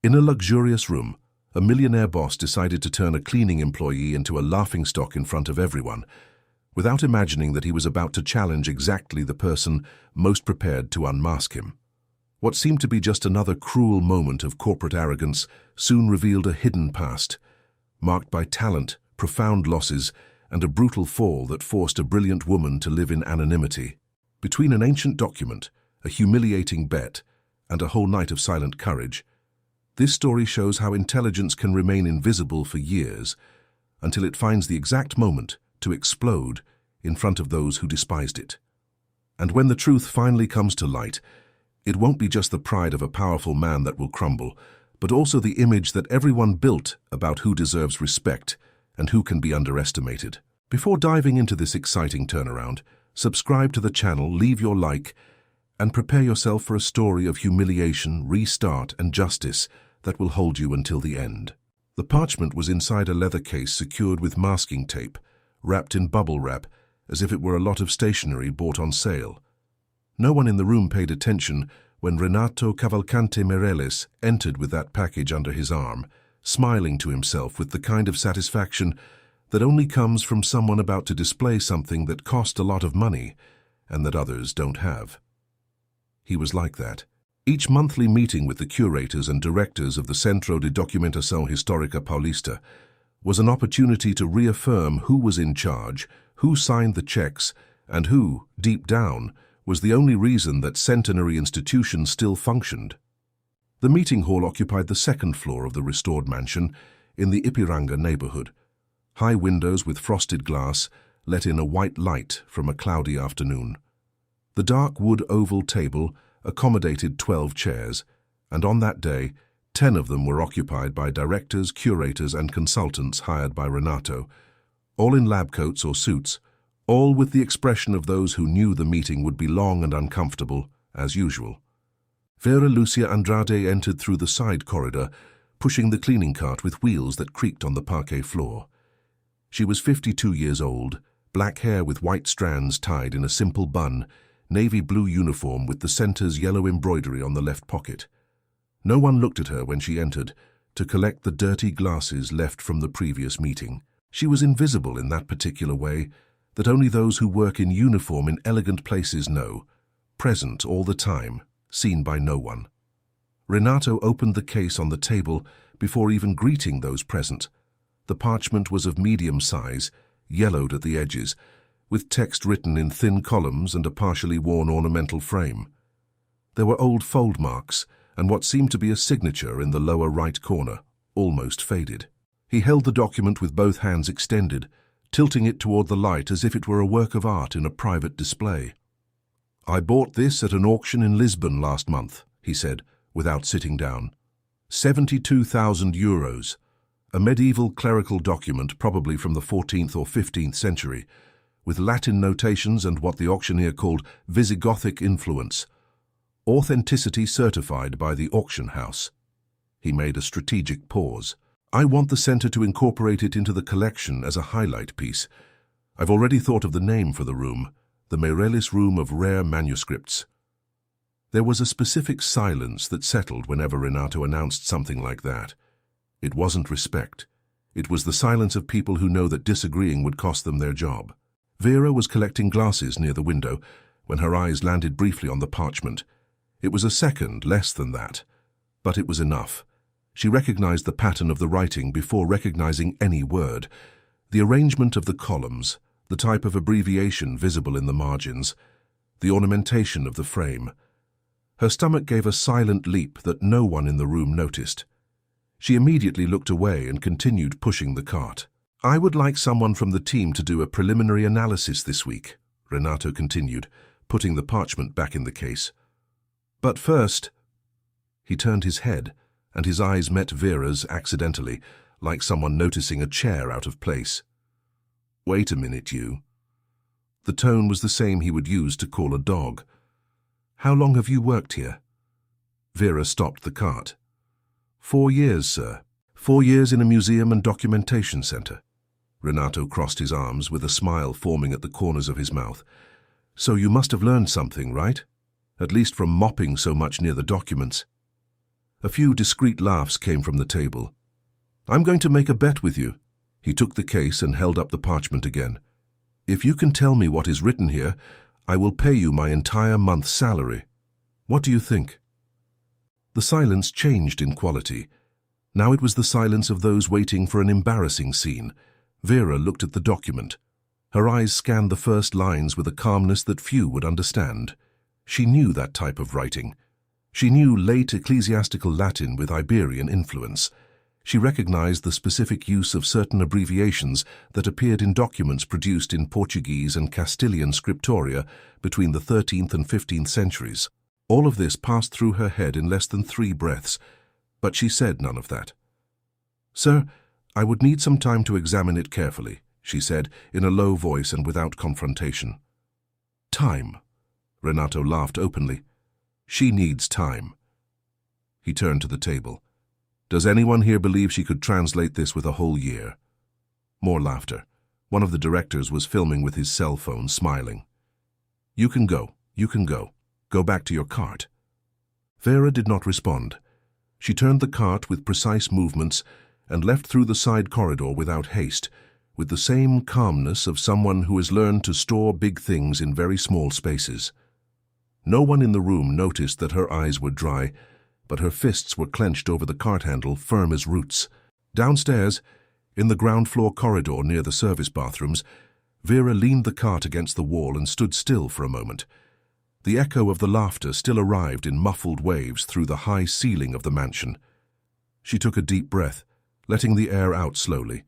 In a luxurious room, a millionaire boss decided to turn a cleaning employee into a laughingstock in front of everyone, without imagining that he was about to challenge exactly the person most prepared to unmask him. What seemed to be just another cruel moment of corporate arrogance soon revealed a hidden past, marked by talent, profound losses, and a brutal fall that forced a brilliant woman to live in anonymity. Between an ancient document, a humiliating bet, and a whole night of silent courage, this story shows how intelligence can remain invisible for years until it finds the exact moment to explode in front of those who despised it. And when the truth finally comes to light, it won't be just the pride of a powerful man that will crumble, but also the image that everyone built about who deserves respect and who can be underestimated. Before diving into this exciting turnaround, subscribe to the channel, leave your like, and prepare yourself for a story of humiliation, restart, and justice that will hold you until the end. The parchment was inside a leather case secured with masking tape, wrapped in bubble wrap, as if it were a lot of stationery bought on sale. No one in the room paid attention when Renato Cavalcante Mireles entered with that package under his arm, smiling to himself with the kind of satisfaction that only comes from someone about to display something that cost a lot of money and that others don't have. He was like that. Each monthly meeting with the curators and directors of the Centro de Documentação Histórica Paulista was an opportunity to reaffirm who was in charge, who signed the checks, and who, deep down, was the only reason that centenary institution still functioned. The meeting hall occupied the second floor of the restored mansion in the Ipiranga neighborhood. High windows with frosted glass let in a white light from a cloudy afternoon. The dark wood oval table accommodated 12 chairs, and on that day, 10 of them were occupied by directors, curators, and consultants hired by Renato, all in lab coats or suits, all with the expression of those who knew the meeting would be long and uncomfortable, as usual. Vera Lucia Andrade entered through the side corridor, pushing the cleaning cart with wheels that creaked on the parquet floor. She was 52 years old, black hair with white strands tied in a simple bun, navy blue uniform with the center's yellow embroidery on the left pocket. No one looked at her when she entered to collect the dirty glasses left from the previous meeting. She was invisible in that particular way that only those who work in uniform in elegant places know, present all the time, seen by no one. Renato opened the case on the table before even greeting those present. The parchment was of medium size, yellowed at the edges, with text written in thin columns and a partially worn ornamental frame. There were old fold marks and what seemed to be a signature in the lower right corner, almost faded. He held the document with both hands extended, tilting it toward the light as if it were a work of art in a private display. "I bought this at an auction in Lisbon last month," he said, without sitting down. 72,000 euros. A medieval clerical document, probably from the 14th or 15th century, with Latin notations and what the auctioneer called Visigothic influence. Authenticity certified by the auction house. He made a strategic pause. "I want the center to incorporate it into the collection as a highlight piece. I've already thought of the name for the room, the Mireles Room of Rare Manuscripts." There was a specific silence that settled whenever Renato announced something like that. It wasn't respect. It was the silence of people who know that disagreeing would cost them their job. Vera was collecting glasses near the window when her eyes landed briefly on the parchment. It was a second, less than that, but it was enough. She recognized the pattern of the writing before recognizing any word, the arrangement of the columns, the type of abbreviation visible in the margins, the ornamentation of the frame. Her stomach gave a silent leap that no one in the room noticed. She immediately looked away and continued pushing the cart. "I would like someone from the team to do a preliminary analysis this week," Renato continued, putting the parchment back in the case. "But first—" He turned his head, and his eyes met Vera's accidentally, like someone noticing a chair out of place. "Wait a minute, you." The tone was the same he would use to call a dog. "How long have you worked here?" Vera stopped the cart. 4 years, sir. 4 years in a museum and documentation center." Renato crossed his arms with a smile forming at the corners of his mouth. "So you must have learned something, right? At least from mopping so much near the documents." A few discreet laughs came from the table. "I'm going to make a bet with you." He took the case and held up the parchment again. "If you can tell me what is written here, I will pay you my entire month's salary. What do you think?" The silence changed in quality. Now it was the silence of those waiting for an embarrassing scene. Vera looked at the document. Her eyes scanned the first lines with a calmness that few would understand. She knew that type of writing. She knew late ecclesiastical Latin with Iberian influence. She recognized the specific use of certain abbreviations that appeared in documents produced in Portuguese and Castilian scriptoria between the 13th and 15th centuries. All of this passed through her head in less than 3 breaths, but she said none of that. "Sir, I would need some time to examine it carefully," she said, in a low voice and without confrontation. "Time." Renato laughed openly. "She needs time." He turned to the table. "Does anyone here believe she could translate this with a whole year?" More laughter. One of the directors was filming with his cell phone, smiling. "You can go. You can go. Go back to your cart." Vera did not respond. She turned the cart with precise movements and left through the side corridor without haste, with the same calmness of someone who has learned to store big things in very small spaces. No one in the room noticed that her eyes were dry, but her fists were clenched over the cart handle, firm as roots. Downstairs, in the ground floor corridor near the service bathrooms, Vera leaned the cart against the wall and stood still for a moment. The echo of the laughter still arrived in muffled waves through the high ceiling of the mansion. She took a deep breath, letting the air out slowly.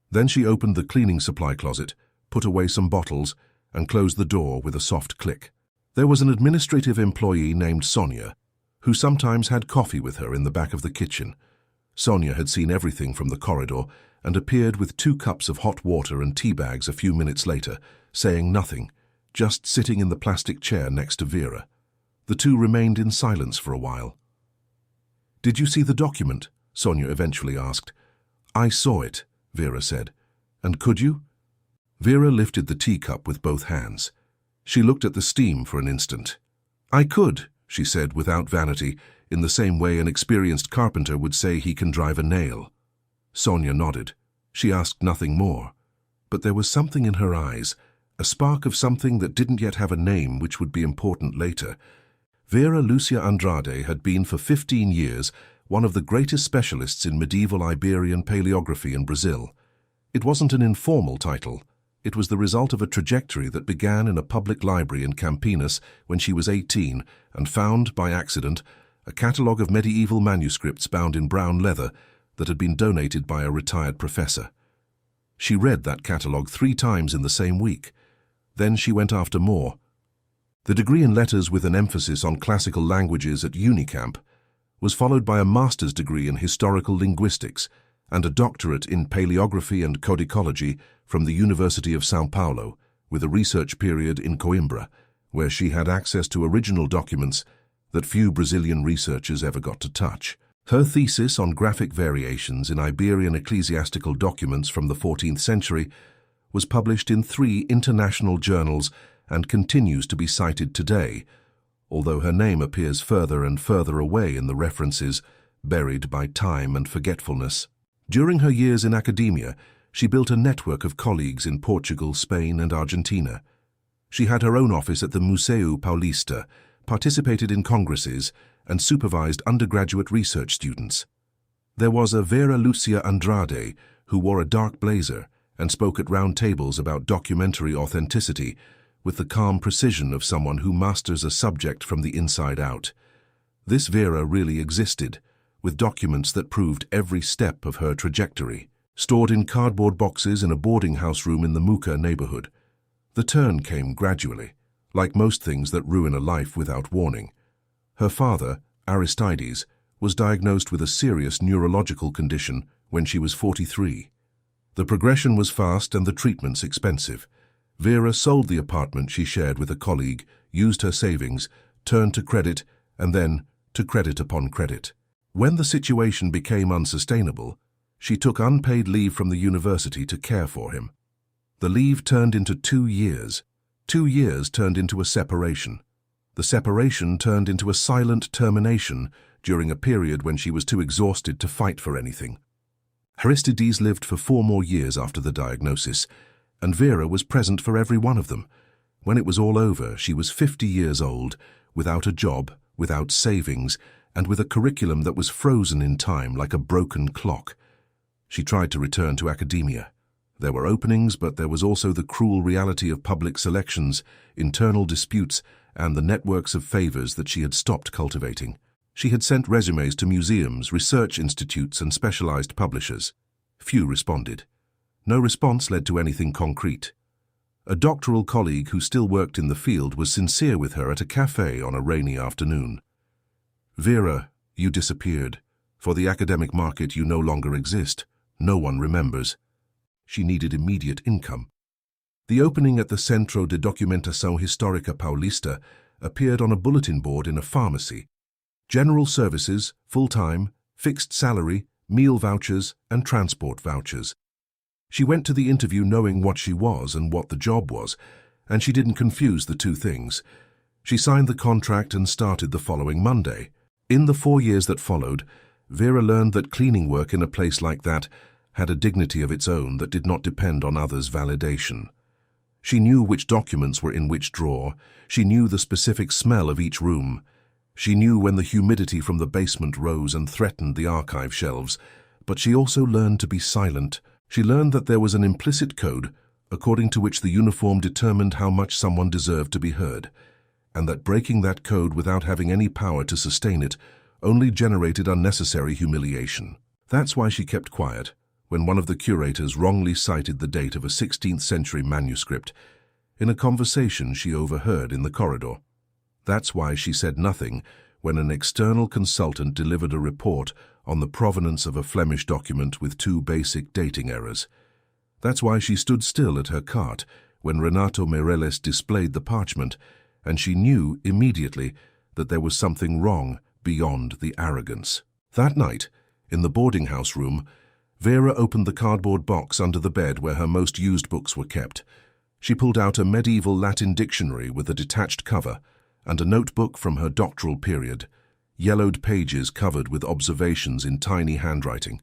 Then she opened the cleaning supply closet, put away some bottles, and closed the door with a soft click. There was an administrative employee named Sonia, who sometimes had coffee with her in the back of the kitchen. Sonia had seen everything from the corridor and appeared with 2 cups of hot water and tea bags a few minutes later, saying nothing, just sitting in the plastic chair next to Vera. The two remained in silence for a while. "Did you see the document?" Sonia eventually asked. "I saw it," Vera said. "And could you?" Vera lifted the teacup with both hands. She looked at the steam for an instant. "I could," she said without vanity, in the same way an experienced carpenter would say he can drive a nail. Sonia nodded. She asked nothing more. But there was something in her eyes, a spark of something that didn't yet have a name which would be important later. Vera Lucia Andrade had been for 15 years one of the greatest specialists in medieval Iberian paleography in Brazil. It wasn't an informal title. It was the result of a trajectory that began in a public library in Campinas when she was 18 and found, by accident, a catalogue of medieval manuscripts bound in brown leather that had been donated by a retired professor. She read that catalogue 3 times in the same week. Then she went after more. The degree in letters with an emphasis on classical languages at Unicamp was followed by a master's degree in historical linguistics and a doctorate in paleography and codicology from the University of São Paulo, with a research period in Coimbra, where she had access to original documents that few Brazilian researchers ever got to touch. Her thesis on graphic variations in Iberian ecclesiastical documents from the 14th century was published in 3 international journals and continues to be cited today, although her name appears further and further away in the references, buried by time and forgetfulness. During her years in academia, she built a network of colleagues in Portugal, Spain, and Argentina. She had her own office at the Museu Paulista, participated in congresses, and supervised undergraduate research students. There was a Vera Lucia Andrade who wore a dark blazer and spoke at round tables about documentary authenticity with the calm precision of someone who masters a subject from the inside out. This Vera really existed, with documents that proved every step of her trajectory, stored in cardboard boxes in a boarding house room in the Muca neighborhood. The turn came gradually, like most things that ruin a life without warning. Her father, Aristides, was diagnosed with a serious neurological condition when she was 43. The progression was fast and the treatments expensive. Vera sold the apartment she shared with a colleague, used her savings, turned to credit, and then to credit upon credit. When the situation became unsustainable, she took unpaid leave from the university to care for him. The leave turned into 2 years. 2 years turned into a separation. The separation turned into a silent termination during a period when she was too exhausted to fight for anything. Aristides lived for 4 more years after the diagnosis, and Vera was present for every one of them. When it was all over, she was 50 years old, without a job, without savings, and with a curriculum that was frozen in time like a broken clock. She tried to return to academia. There were openings, but there was also the cruel reality of public selections, internal disputes, and the networks of favors that she had stopped cultivating. She had sent resumes to museums, research institutes, and specialized publishers. Few responded. No response led to anything concrete. A doctoral colleague who still worked in the field was sincere with her at a cafe on a rainy afternoon. "Vera, you disappeared. For the academic market, you no longer exist. No one remembers." She needed immediate income. The opening at the Centro de Documentação Histórica Paulista appeared on a bulletin board in a pharmacy. General services, full-time, fixed salary, meal vouchers, and transport vouchers. She went to the interview knowing what she was and what the job was, and she didn't confuse the two things. She signed the contract and started the following Monday. In the 4 years that followed, Vera learned that cleaning work in a place like that had a dignity of its own that did not depend on others' validation. She knew which documents were in which drawer. She knew the specific smell of each room. She knew when the humidity from the basement rose and threatened the archive shelves. But she also learned to be silent. She learned that there was an implicit code according to which the uniform determined how much someone deserved to be heard, and that breaking that code without having any power to sustain it only generated unnecessary humiliation. That's why she kept quiet when one of the curators wrongly cited the date of a 16th century manuscript in a conversation she overheard in the corridor. That's why she said nothing when an external consultant delivered a report on the provenance of a Flemish document with 2 basic dating errors. That's why she stood still at her cart when Renato Meireles displayed the parchment, and she knew immediately that there was something wrong beyond the arrogance. That night, in the boarding house room, Vera opened the cardboard box under the bed where her most used books were kept. She pulled out a medieval Latin dictionary with a detached cover and a notebook from her doctoral period, yellowed pages covered with observations in tiny handwriting.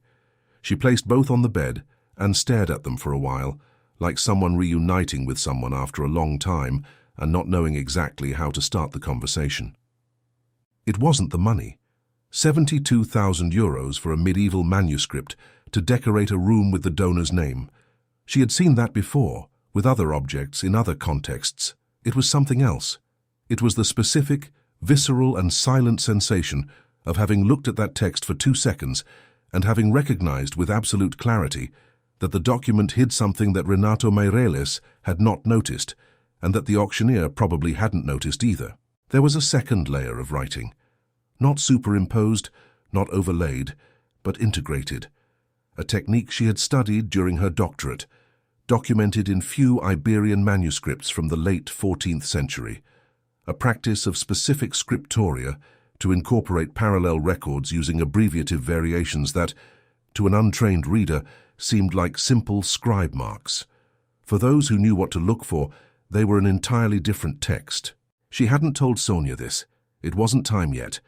She placed both on the bed and stared at them for a while, like someone reuniting with someone after a long time and not knowing exactly how to start the conversation. It wasn't the money. 72,000 euros for a medieval manuscript to decorate a room with the donor's name. She had seen that before, with other objects in other contexts. It was something else. It was the specific, visceral and silent sensation of having looked at that text for 2 seconds and having recognized with absolute clarity that the document hid something that Renato Meireles had not noticed and that the auctioneer probably hadn't noticed either. There was a second layer of writing, not superimposed, not overlaid, but integrated. A technique she had studied during her doctorate, documented in few Iberian manuscripts from the late 14th century, a practice of specific scriptoria to incorporate parallel records using abbreviative variations that, to an untrained reader, seemed like simple scribe marks. For those who knew what to look for, they were an entirely different text. She hadn't told Sonia this. It wasn't time yet.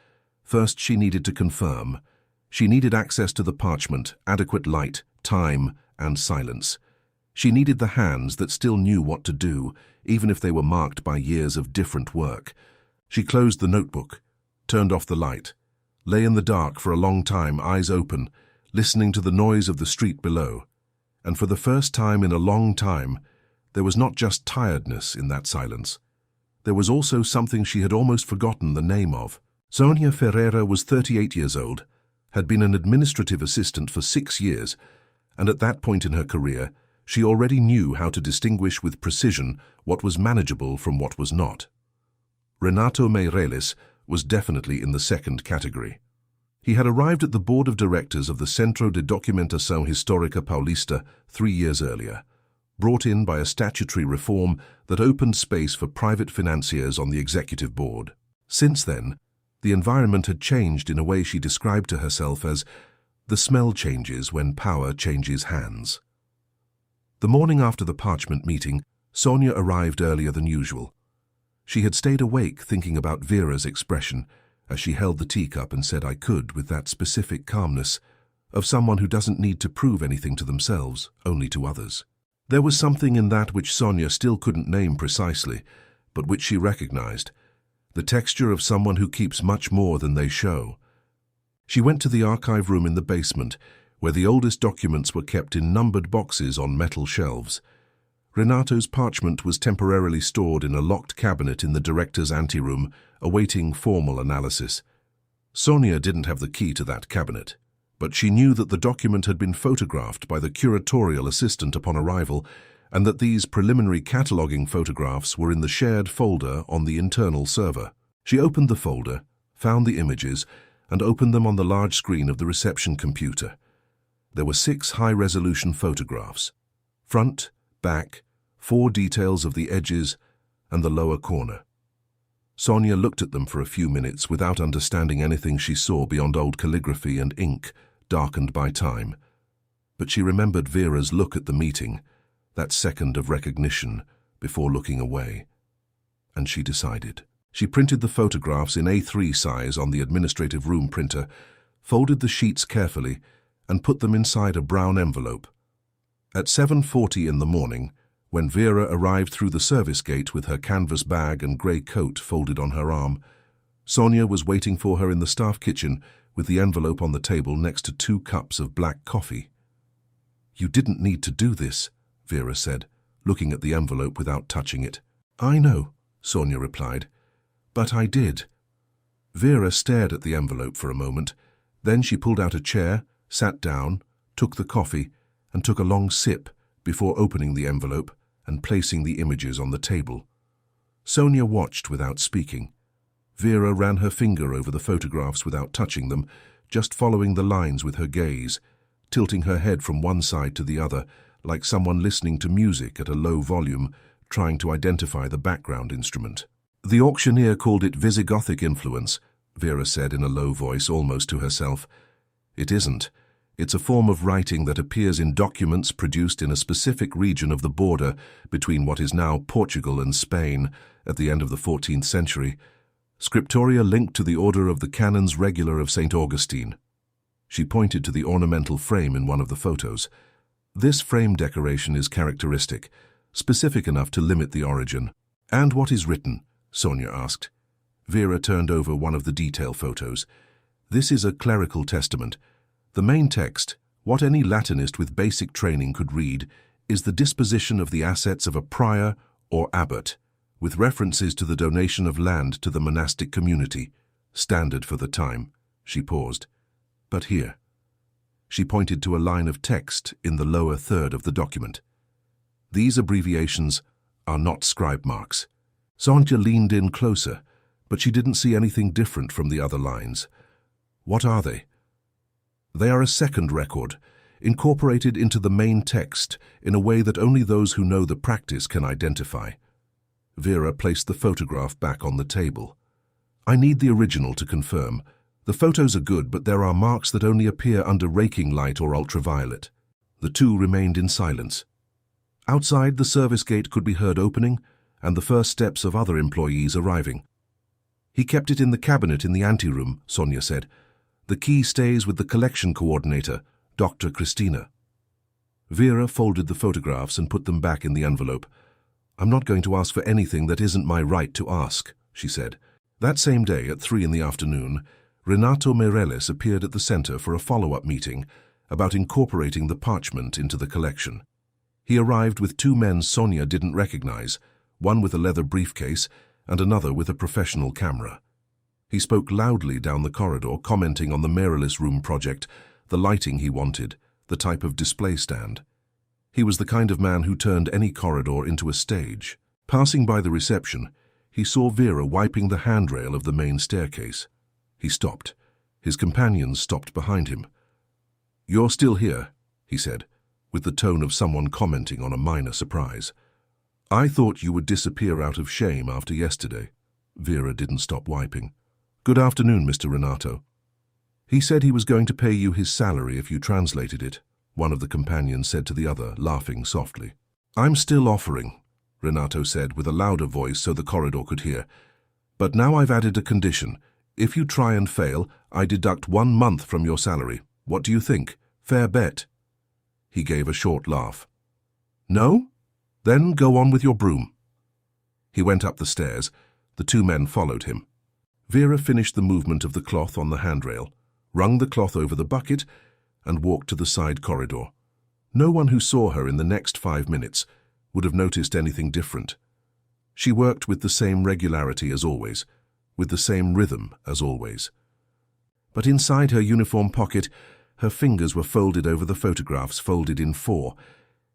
First, she needed to confirm. She needed access to the parchment, adequate light, time, and silence. She needed the hands that still knew what to do, even if they were marked by years of different work. She closed the notebook, turned off the light, lay in the dark for a long time, eyes open, listening to the noise of the street below. And for the first time in a long time, there was not just tiredness in that silence. There was also something she had almost forgotten the name of. Sonia Ferreira was 38 years old, had been an administrative assistant for 6 years, and at that point in her career, she already knew how to distinguish with precision what was manageable from what was not. Renato Meireles was definitely in the second category. He had arrived at the board of directors of the Centro de Documentação Histórica Paulista 3 years earlier, brought in by a statutory reform that opened space for private financiers on the executive board. Since then, the environment had changed in a way she described to herself as the smell changes when power changes hands. The morning after the parchment meeting, Sonia arrived earlier than usual. She had stayed awake thinking about Vera's expression as she held the teacup and said "I could" with that specific calmness of someone who doesn't need to prove anything to themselves, only to others. There was something in that which Sonia still couldn't name precisely, but which she recognized, the texture of someone who keeps much more than they show. She went to the archive room in the basement, where the oldest documents were kept in numbered boxes on metal shelves. Renato's parchment was temporarily stored in a locked cabinet in the director's anteroom, awaiting formal analysis. Sonia didn't have the key to that cabinet, but she knew that the document had been photographed by the curatorial assistant upon arrival, and that these preliminary cataloguing photographs were in the shared folder on the internal server. She opened the folder, found the images, and opened them on the large screen of the reception computer. There were 6 high-resolution photographs: front, back, 4 details of the edges, and the lower corner. Sonia looked at them for a few minutes without understanding anything she saw beyond old calligraphy and ink, darkened by time. But she remembered Vera's look at the meeting, that second of recognition, before looking away. And she decided. She printed the photographs in A3 size on the administrative room printer, folded the sheets carefully, and put them inside a brown envelope. At 7:40 in the morning, when Vera arrived through the service gate with her canvas bag and grey coat folded on her arm, Sonia was waiting for her in the staff kitchen with the envelope on the table next to 2 cups of black coffee. "You didn't need to do this," Vera said, looking at the envelope without touching it. "I know," Sonia replied, "but I did." Vera stared at the envelope for a moment. Then she pulled out a chair, sat down, took the coffee, and took a long sip before opening the envelope and placing the images on the table. Sonia watched without speaking. Vera ran her finger over the photographs without touching them, just following the lines with her gaze, tilting her head from one side to the other, like someone listening to music at a low volume, trying to identify the background instrument. "The auctioneer called it Visigothic influence," Vera said in a low voice, almost to herself. "It isn't. It's a form of writing that appears in documents produced in a specific region of the border between what is now Portugal and Spain at the end of the 14th century, scriptoria linked to the order of the Canons Regular of St. Augustine." She pointed to the ornamental frame in one of the photos. "This frame decoration is characteristic, specific enough to limit the origin." "And what is written?" Sonia asked. Vera turned over one of the detail photos. "This is a clerical testament. The main text, what any Latinist with basic training could read, is the disposition of the assets of a prior or abbot, with references to the donation of land to the monastic community, standard for the time." She paused. "But here." She pointed to a line of text in the lower third of the document. "These abbreviations are not scribe marks." Sonia leaned in closer, but she didn't see anything different from the other lines. "What are they?" "They are a second record, incorporated into the main text in a way that only those who know the practice can identify." Vera placed the photograph back on the table. "I need the original to confirm. The photos are good, but there are marks that only appear under raking light or ultraviolet." The two remained in silence. Outside, the service gate could be heard opening, and the first steps of other employees arriving. "He kept it in the cabinet in the anteroom," Sonia said. "The key stays with the collection coordinator, Dr. Christina." Vera folded the photographs and put them back in the envelope. "I'm not going to ask for anything that isn't my right to ask," she said. That same day, at 3 in the afternoon, Renato Mireles appeared at the center for a follow-up meeting about incorporating the parchment into the collection. He arrived with 2 men Sonia didn't recognize, one with a leather briefcase and another with a professional camera. He spoke loudly down the corridor, commenting on the mirrorless room project, the lighting he wanted, the type of display stand. He was the kind of man who turned any corridor into a stage. Passing by the reception, he saw Vera wiping the handrail of the main staircase. He stopped. His companions stopped behind him. "You're still here," he said, with the tone of someone commenting on a minor surprise. "I thought you would disappear out of shame after yesterday." Vera didn't stop wiping. "Good afternoon, Mr. Renato." "He said he was going to pay you his salary if you translated it," one of the companions said to the other, laughing softly. "I'm still offering," Renato said with a louder voice so the corridor could hear. "But now I've added a condition. If you try and fail, I deduct 1 month from your salary. What do you think? Fair bet." He gave a short laugh. "No? Then go on with your broom." He went up the stairs. The 2 men followed him. Vera finished the movement of the cloth on the handrail, wrung the cloth over the bucket, and walked to the side corridor. No one who saw her in the next 5 minutes would have noticed anything different. She worked with the same regularity as always, with the same rhythm as always. But inside her uniform pocket, her fingers were folded over the photographs folded in 4,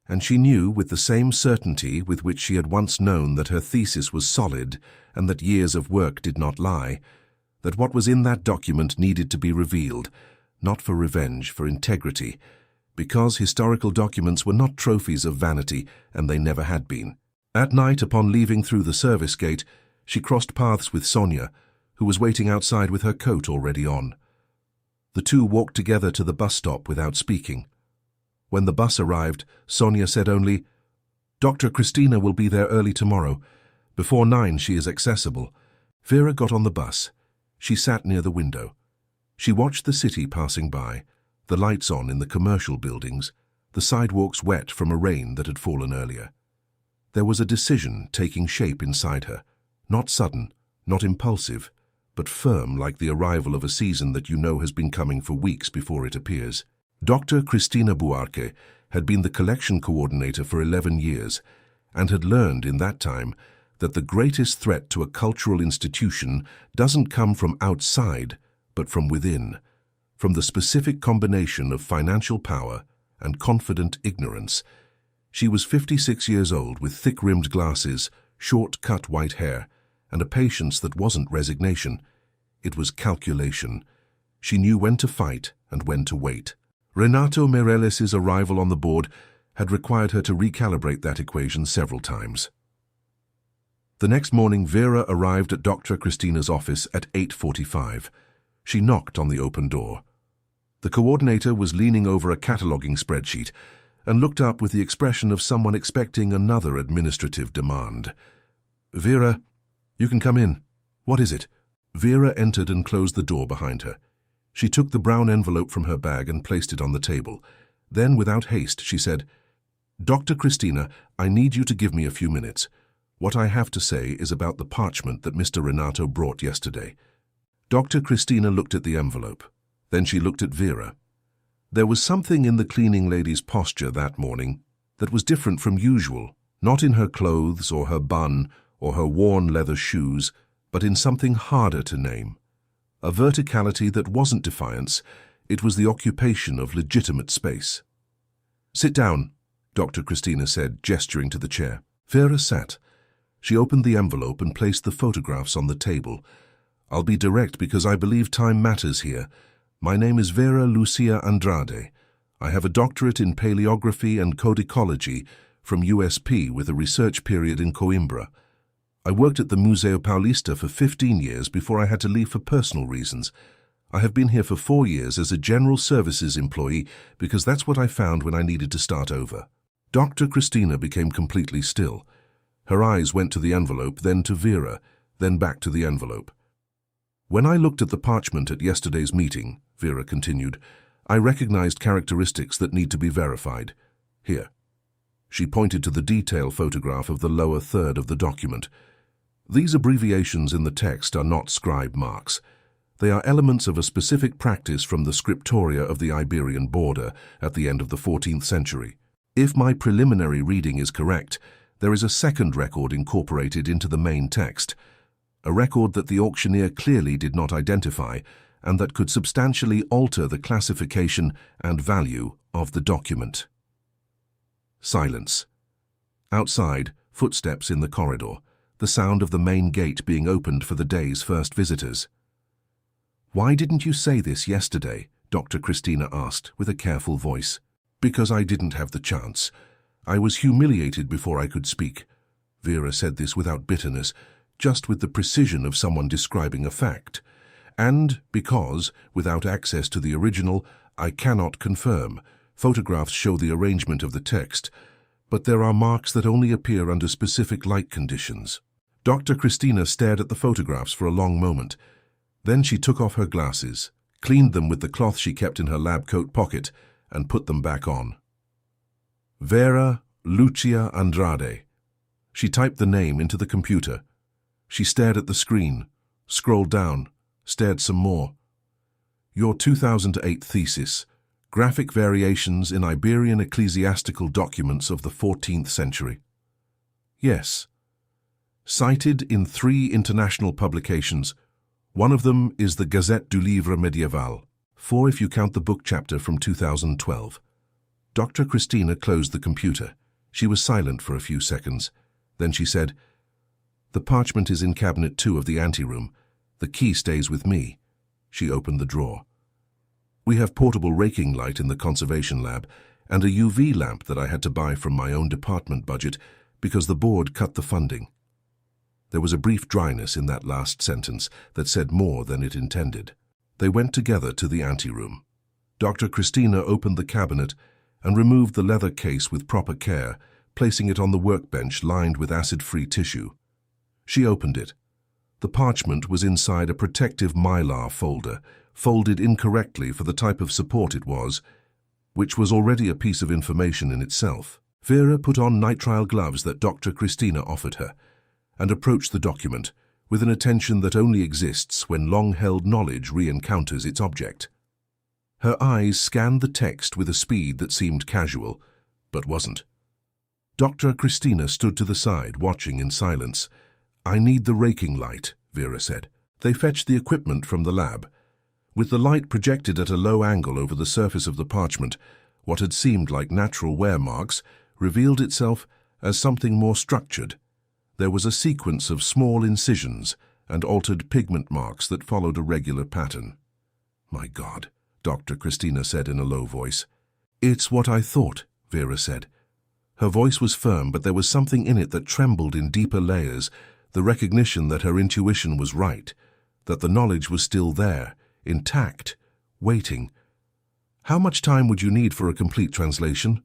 and she knew with the same certainty with which she had once known that her thesis was solid and that years of work did not lie, that what was in that document needed to be revealed, not for revenge, for integrity, because historical documents were not trophies of vanity, and they never had been. At night, upon leaving through the service gate, she crossed paths with Sonia, who was waiting outside with her coat already on. The 2 walked together to the bus stop without speaking. When the bus arrived, Sonia said only, "Dr. Christina will be there early tomorrow. Before 9 she is accessible." Vera got on the bus. She sat near the window. She watched the city passing by, the lights on in the commercial buildings, the sidewalks wet from a rain that had fallen earlier. There was a decision taking shape inside her, not sudden, not impulsive, but firm like the arrival of a season that you know has been coming for weeks before it appears. Dr. Cristina Buarque had been the collection coordinator for 11 years and had learned in that time that the greatest threat to a cultural institution doesn't come from outside, but from within, from the specific combination of financial power and confident ignorance. She was 56 years old with thick-rimmed glasses, short-cut white hair, and a patience that wasn't resignation. It was calculation. She knew when to fight and when to wait. Renato Mireles' arrival on the board had required her to recalibrate that equation several times. The next morning, Vera arrived at Dr. Christina's office at 8:45. She knocked on the open door. The coordinator was leaning over a cataloging spreadsheet and looked up with the expression of someone expecting another administrative demand. "Vera, you can come in. What is it?" Vera entered and closed the door behind her. She took the brown envelope from her bag and placed it on the table. Then, without haste, she said, "Dr. Christina, I need you to give me a few minutes. What I have to say is about the parchment that Mr. Renato brought yesterday." Dr. Christina looked at the envelope. Then she looked at Vera. There was something in the cleaning lady's posture that morning that was different from usual, not in her clothes or her bun or her worn leather shoes, but in something harder to name. A verticality that wasn't defiance, it was the occupation of legitimate space. "Sit down," Dr. Christina said, gesturing to the chair. Vera sat. She opened the envelope and placed the photographs on the table. "I'll be direct because I believe time matters here. My name is Vera Lucia Andrade. I have a doctorate in paleography and codicology from USP with a research period in Coimbra. I worked at the Museo Paulista for 15 years before I had to leave for personal reasons. I have been here for 4 years as a general services employee because that's what I found when I needed to start over." Dr. Christina became completely still. Her eyes went to the envelope, then to Vera, then back to the envelope. "When I looked at the parchment at yesterday's meeting," Vera continued, "I recognized characteristics that need to be verified. Here." She pointed to the detail photograph of the lower third of the document. "These abbreviations in the text are not scribe marks. They are elements of a specific practice from the scriptoria of the Iberian border at the end of the 14th century. If my preliminary reading is correct, there is a second record incorporated into the main text, a record that the auctioneer clearly did not identify and that could substantially alter the classification and value of the document." Silence. Outside, footsteps in the corridor, the sound of the main gate being opened for the day's first visitors. "Why didn't you say this yesterday?" Dr. Christina asked with a careful voice. "Because I didn't have the chance. I was humiliated before I could speak." Vera said this without bitterness, just with the precision of someone describing a fact. "And because, without access to the original, I cannot confirm. Photographs show the arrangement of the text, but there are marks that only appear under specific light conditions. Dr. Christina stared at the photographs for a long moment. Then she took off her glasses, cleaned them with the cloth she kept in her lab coat pocket, and put them back on. Vera Lucia Andrade. She typed the name into the computer. She stared at the screen, scrolled down, stared some more. Your 2008 thesis, Graphic Variations in Iberian Ecclesiastical Documents of the 14th Century. Yes. Cited in 3 international publications. One of them is the Gazette du Livre Médiéval, 4 if you count the book chapter from 2012. Dr. Christina closed the computer. She was silent for a few seconds. Then she said, "The parchment is in cabinet 2 of the anteroom. The key stays with me." She opened the drawer. "We have portable raking light in the conservation lab and a UV lamp that I had to buy from my own department budget because the board cut the funding." There was a brief dryness in that last sentence that said more than it intended. They went together to the anteroom. Dr. Christina opened the cabinet and removed the leather case with proper care, placing it on the workbench lined with acid-free tissue. She opened it. The parchment was inside a protective mylar folder, folded incorrectly for the type of support it was, which was already a piece of information in itself. Vera put on nitrile gloves that Dr. Christina offered her, and approached the document with an attention that only exists when long-held knowledge re-encounters its object. Her eyes scanned the text with a speed that seemed casual, but wasn't. Dr. Christina stood to the side, watching in silence. "I need the raking light," Vera said. They fetched the equipment from the lab. With the light projected at a low angle over the surface of the parchment, what had seemed like natural wear marks revealed itself as something more structured. There was a sequence of small incisions and altered pigment marks that followed a regular pattern. "My God," Dr. Christina said in a low voice. "It's what I thought," Vera said. Her voice was firm, but there was something in it that trembled in deeper layers, the recognition that her intuition was right, that the knowledge was still there, intact, waiting. "How much time would you need for a complete translation?"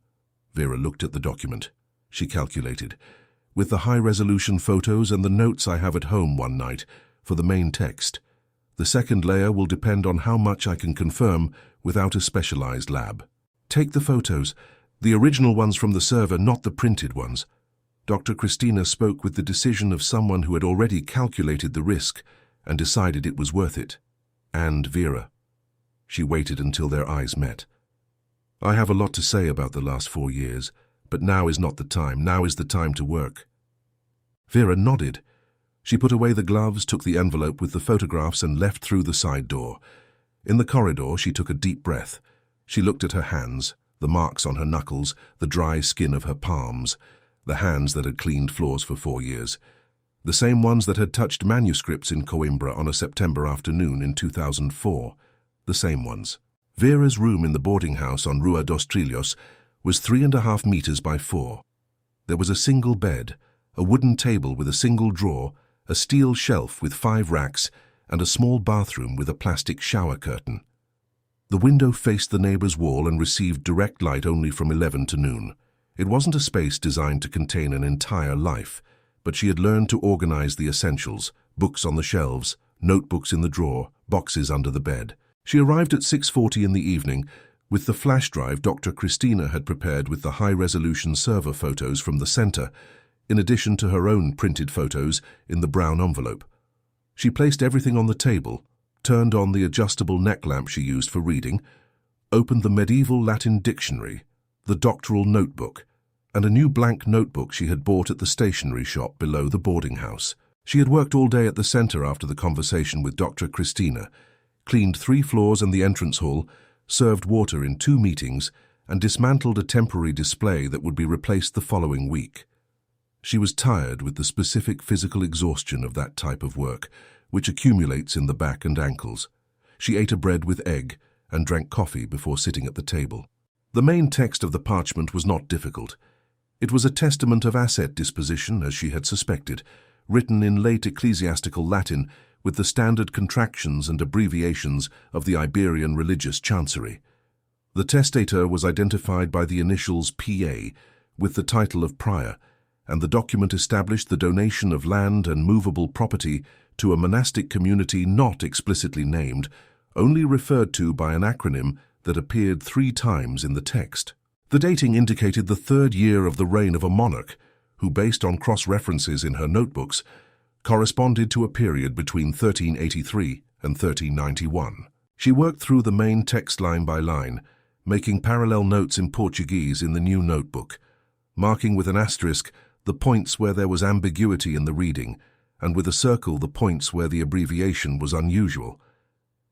Vera looked at the document. She calculated. "With the high-resolution photos and the notes I have at home one night for the main text. The second layer will depend on how much I can confirm without a specialized lab. Take the photos, the original ones from the server, not the printed ones." Dr. Christina spoke with the decision of someone who had already calculated the risk and decided it was worth it. "And Vera." She waited until their eyes met. "I have a lot to say about the last 4 years, but now is not the time. Now is the time to work." Vera nodded. She put away the gloves, took the envelope with the photographs, and left through the side door. In the corridor, she took a deep breath. She looked at her hands, the marks on her knuckles, the dry skin of her palms, the hands that had cleaned floors for 4 years, the same ones that had touched manuscripts in Coimbra on a September afternoon in 2004, the same ones. Vera's room in the boarding house on Rua dos Trilhos was 3.5 meters by 4. There was a single bed, a wooden table with a single drawer, a steel shelf with 5 racks, and a small bathroom with a plastic shower curtain. The window faced the neighbor's wall and received direct light only from 11 to noon. It wasn't a space designed to contain an entire life, but she had learned to organize the essentials: books on the shelves, notebooks in the drawer, boxes under the bed. She arrived at 6:40 in the evening with the flash drive Dr. Christina had prepared with the high-resolution server photos from the center, in addition to her own printed photos in the brown envelope. She placed everything on the table, turned on the adjustable neck lamp she used for reading, opened the medieval Latin dictionary, the doctoral notebook, and a new blank notebook she had bought at the stationery shop below the boarding house. She had worked all day at the center after the conversation with Dr. Christina, cleaned 3 floors and the entrance hall, served water in 2 meetings, and dismantled a temporary display that would be replaced the following week. She was tired with the specific physical exhaustion of that type of work, which accumulates in the back and ankles. She ate a bread with egg and drank coffee before sitting at the table. The main text of the parchment was not difficult. It was a testament of asset disposition, as she had suspected, written in late ecclesiastical Latin with the standard contractions and abbreviations of the Iberian religious chancery. The testator was identified by the initials PA, with the title of prior, and the document established the donation of land and movable property to a monastic community not explicitly named, only referred to by an acronym that appeared 3 times in the text. The dating indicated the 3rd year of the reign of a monarch, who, based on cross-references in her notebooks, corresponded to a period between 1383 and 1391. She worked through the main text line by line, making parallel notes in Portuguese in the new notebook, marking with an asterisk the points where there was ambiguity in the reading, and with a circle the points where the abbreviation was unusual.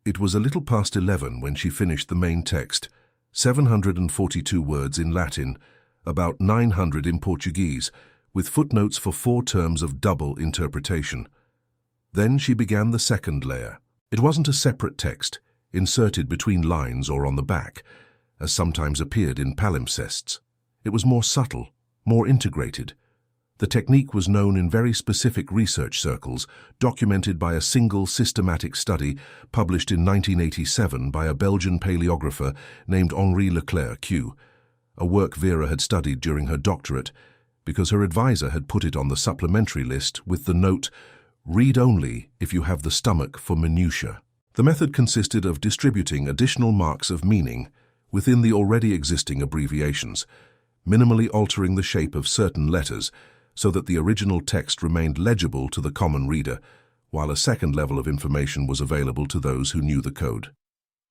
It was a little past 11 when she finished the main text, 742 words in Latin, about 900 in Portuguese, with footnotes for 4 terms of double interpretation. Then she began the second layer. It wasn't a separate text, inserted between lines or on the back, as sometimes appeared in palimpsests. It was more subtle, more integrated. The technique was known in very specific research circles, documented by a single systematic study published in 1987 by a Belgian paleographer named Henri Leclerc Q, a work Vera had studied during her doctorate, because her advisor had put it on the supplementary list with the note, "Read only if you have the stomach for minutiae." The method consisted of distributing additional marks of meaning within the already existing abbreviations, minimally altering the shape of certain letters so that the original text remained legible to the common reader, while a second level of information was available to those who knew the code.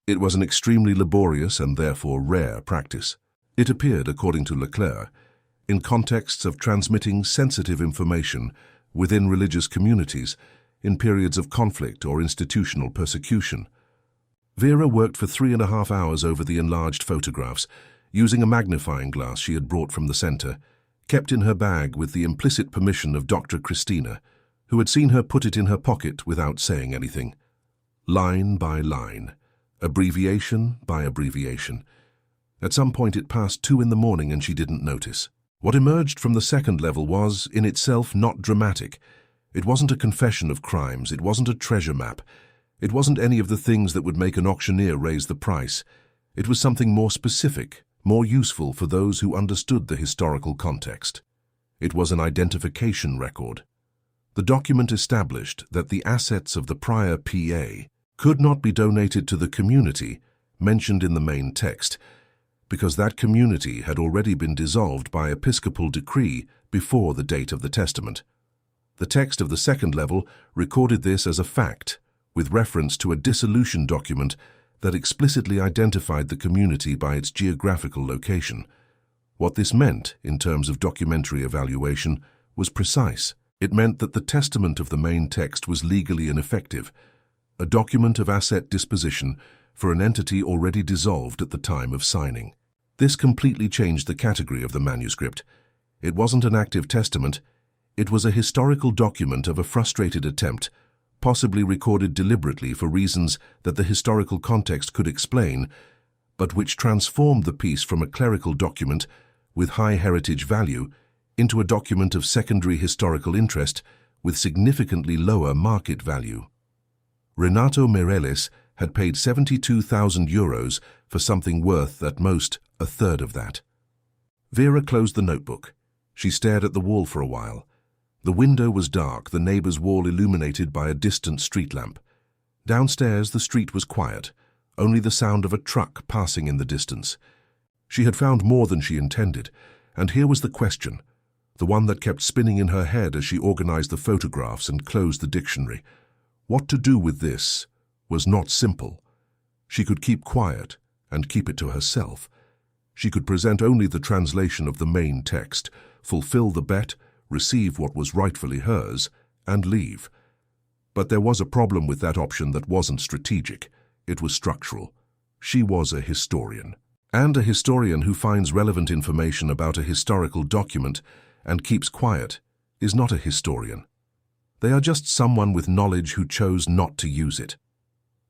It was an extremely laborious and therefore rare practice. It appeared, according to Leclerc, in contexts of transmitting sensitive information within religious communities in periods of conflict or institutional persecution. Vera worked for 3.5 hours over the enlarged photographs, using a magnifying glass she had brought from the center, kept in her bag with the implicit permission of Dr. Christina, who had seen her put it in her pocket without saying anything. Line by line, abbreviation by abbreviation. At some point it passed 2 in the morning and she didn't notice. What emerged from the second level was, in itself, not dramatic. It wasn't a confession of crimes, it wasn't a treasure map, it wasn't any of the things that would make an auctioneer raise the price. It was something more specific, more useful for those who understood the historical context. It was an identification record. The document established that the assets of the prior PA could not be donated to the community mentioned in the main text, because that community had already been dissolved by episcopal decree before the date of the testament. The text of the second level recorded this as a fact, with reference to a dissolution document that explicitly identified the community by its geographical location. What this meant, in terms of documentary evaluation, was precise. It meant that the testament of the main text was legally ineffective, a document of asset disposition for an entity already dissolved at the time of signing. This completely changed the category of the manuscript. It wasn't an active testament, it was a historical document of a frustrated attempt, possibly recorded deliberately for reasons that the historical context could explain, but which transformed the piece from a clerical document with high heritage value into a document of secondary historical interest with significantly lower market value. Renato Mireles had paid 72,000 euros for something worth, at most, 1/3 of that. Vera closed the notebook. She stared at the wall for a while. The window was dark, the neighbor's wall illuminated by a distant street lamp. Downstairs, the street was quiet, only the sound of a truck passing in the distance. She had found more than she intended, and here was the question, the one that kept spinning in her head as she organized the photographs and closed the dictionary. What to do with this was not simple. She could keep quiet and keep it to herself. She could present only the translation of the main text, fulfill the bet, receive what was rightfully hers, and leave. But there was a problem with that option that wasn't strategic. It was structural. She was a historian. And a historian who finds relevant information about a historical document and keeps quiet is not a historian. They are just someone with knowledge who chose not to use it.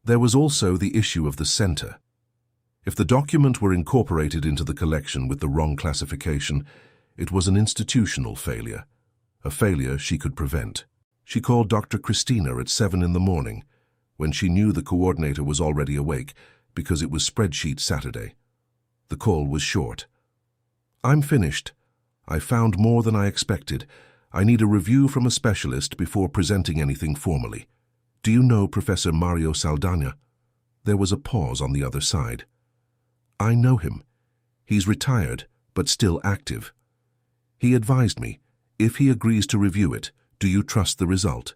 There was also the issue of the center. If the document were incorporated into the collection with the wrong classification, it was an institutional failure, a failure she could prevent. She called Dr. Christina at 7 in the morning, when she knew the coordinator was already awake because it was spreadsheet Saturday. The call was short. "I'm finished. I found more than I expected. I need a review from a specialist before presenting anything formally. Do you know Professor Mario Saldana? There was a pause on the other side. I know him. He's retired, but still active. He advised me, if he agrees to review it, do you trust the result?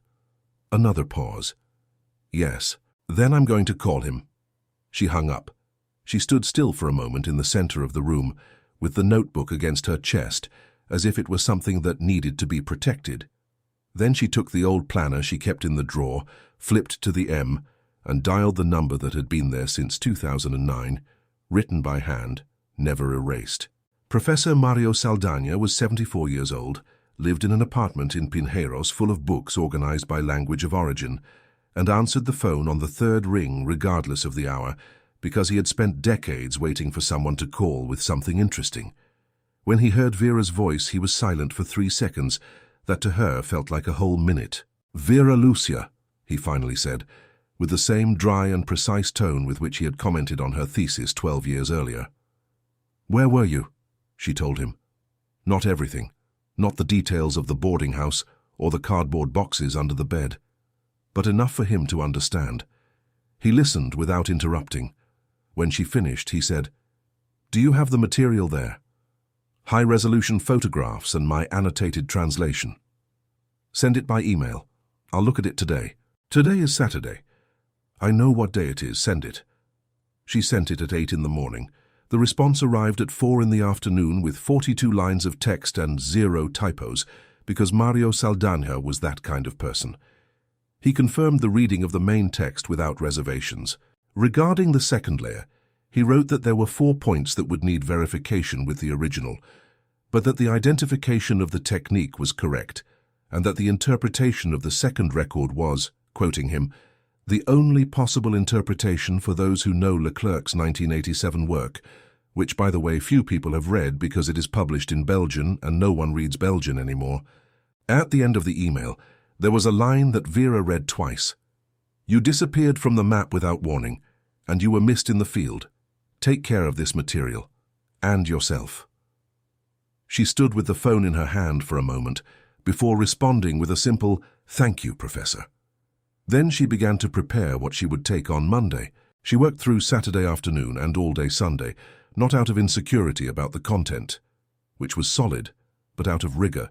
Another pause. Yes. Then I'm going to call him. She hung up. She stood still for a moment in the center of the room, with the notebook against her chest, as if it was something that needed to be protected. Then she took the old planner she kept in the drawer, flipped to the M, and dialed the number that had been there since 2009, written by hand, never erased. Professor Mario Saldana was 74 years old, lived in an apartment in Pinheiros full of books organized by language of origin, and answered the phone on the third ring regardless of the hour, because he had spent decades waiting for someone to call with something interesting. When he heard Vera's voice, he was silent for 3 seconds, that to her felt like a whole minute. "Vera Lucia," he finally said, with the same dry and precise tone with which he had commented on her thesis 12 years earlier. "Where were you?" she told him. Not everything, not the details of the boarding house or the cardboard boxes under the bed, but enough for him to understand. He listened without interrupting. When she finished, he said, "Do you have the material there? High-resolution photographs and my annotated translation. Send it by email. I'll look at it today. Today is Saturday. I know what day it is. Send it." She sent it at 8 in the morning. The response arrived at 4 in the afternoon with 42 lines of text and 0 typos, because Mario Saldana was that kind of person. He confirmed the reading of the main text without reservations. Regarding the second layer, he wrote that there were 4 points that would need verification with the original, but that the identification of the technique was correct, and that the interpretation of the second record was, quoting him, "the only possible interpretation for those who know Leclerc's 1987 work," which, by the way, few people have read because it is published in Belgian and no one reads Belgian anymore. At the end of the email, there was a line that Vera read twice. "You disappeared from the map without warning, and you were missed in the field. Take care of this material, and yourself." She stood with the phone in her hand for a moment, before responding with a simple, "Thank you, Professor." Then she began to prepare what she would take on Monday. She worked through Saturday afternoon and all day Sunday, not out of insecurity about the content, which was solid, but out of rigor.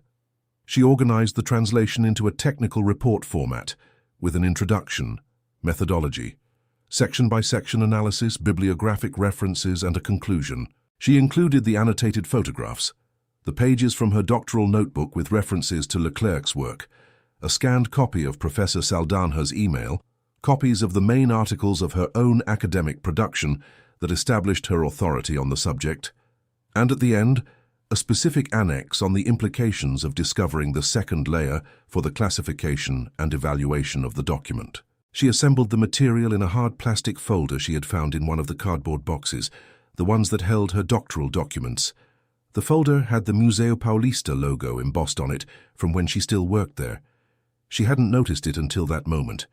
She organized the translation into a technical report format, with an introduction, methodology, section-by-section analysis, bibliographic references, and a conclusion. She included the annotated photographs, the pages from her doctoral notebook with references to Leclerc's work, a scanned copy of Professor Saldana's email, copies of the main articles of her own academic production that established her authority on the subject, and at the end, a specific annex on the implications of discovering the second layer for the classification and evaluation of the document. She assembled the material in a hard plastic folder she had found in one of the cardboard boxes, the ones that held her doctoral documents. The folder had the Museo Paulista logo embossed on it from when she still worked there. She hadn't noticed it until that moment.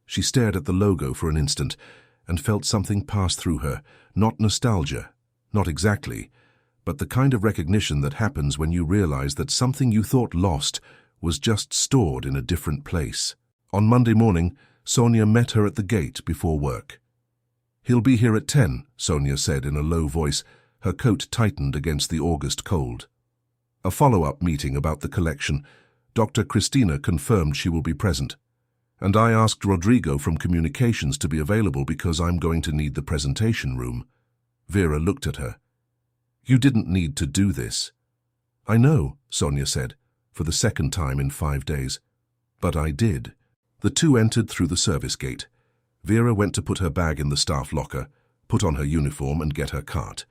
She stared at the logo for an instant and felt something pass through her, not nostalgia, not exactly, but the kind of recognition that happens when you realize that something you thought lost was just stored in a different place. On Monday morning, Sonia met her at the gate before work. "He'll be here at 10, Sonia said in a low voice, her coat tightened against the August cold. A follow-up meeting about the collection. Dr. Cristina confirmed she will be present. And I asked Rodrigo from Communications to be available because I'm going to need the presentation room." Vera looked at her. "You didn't need to do this." "I know," Sonia said, for the second time in 5 days. "But I did." The two entered through the service gate. Vera went to put her bag in the staff locker, put on her uniform and get her cart.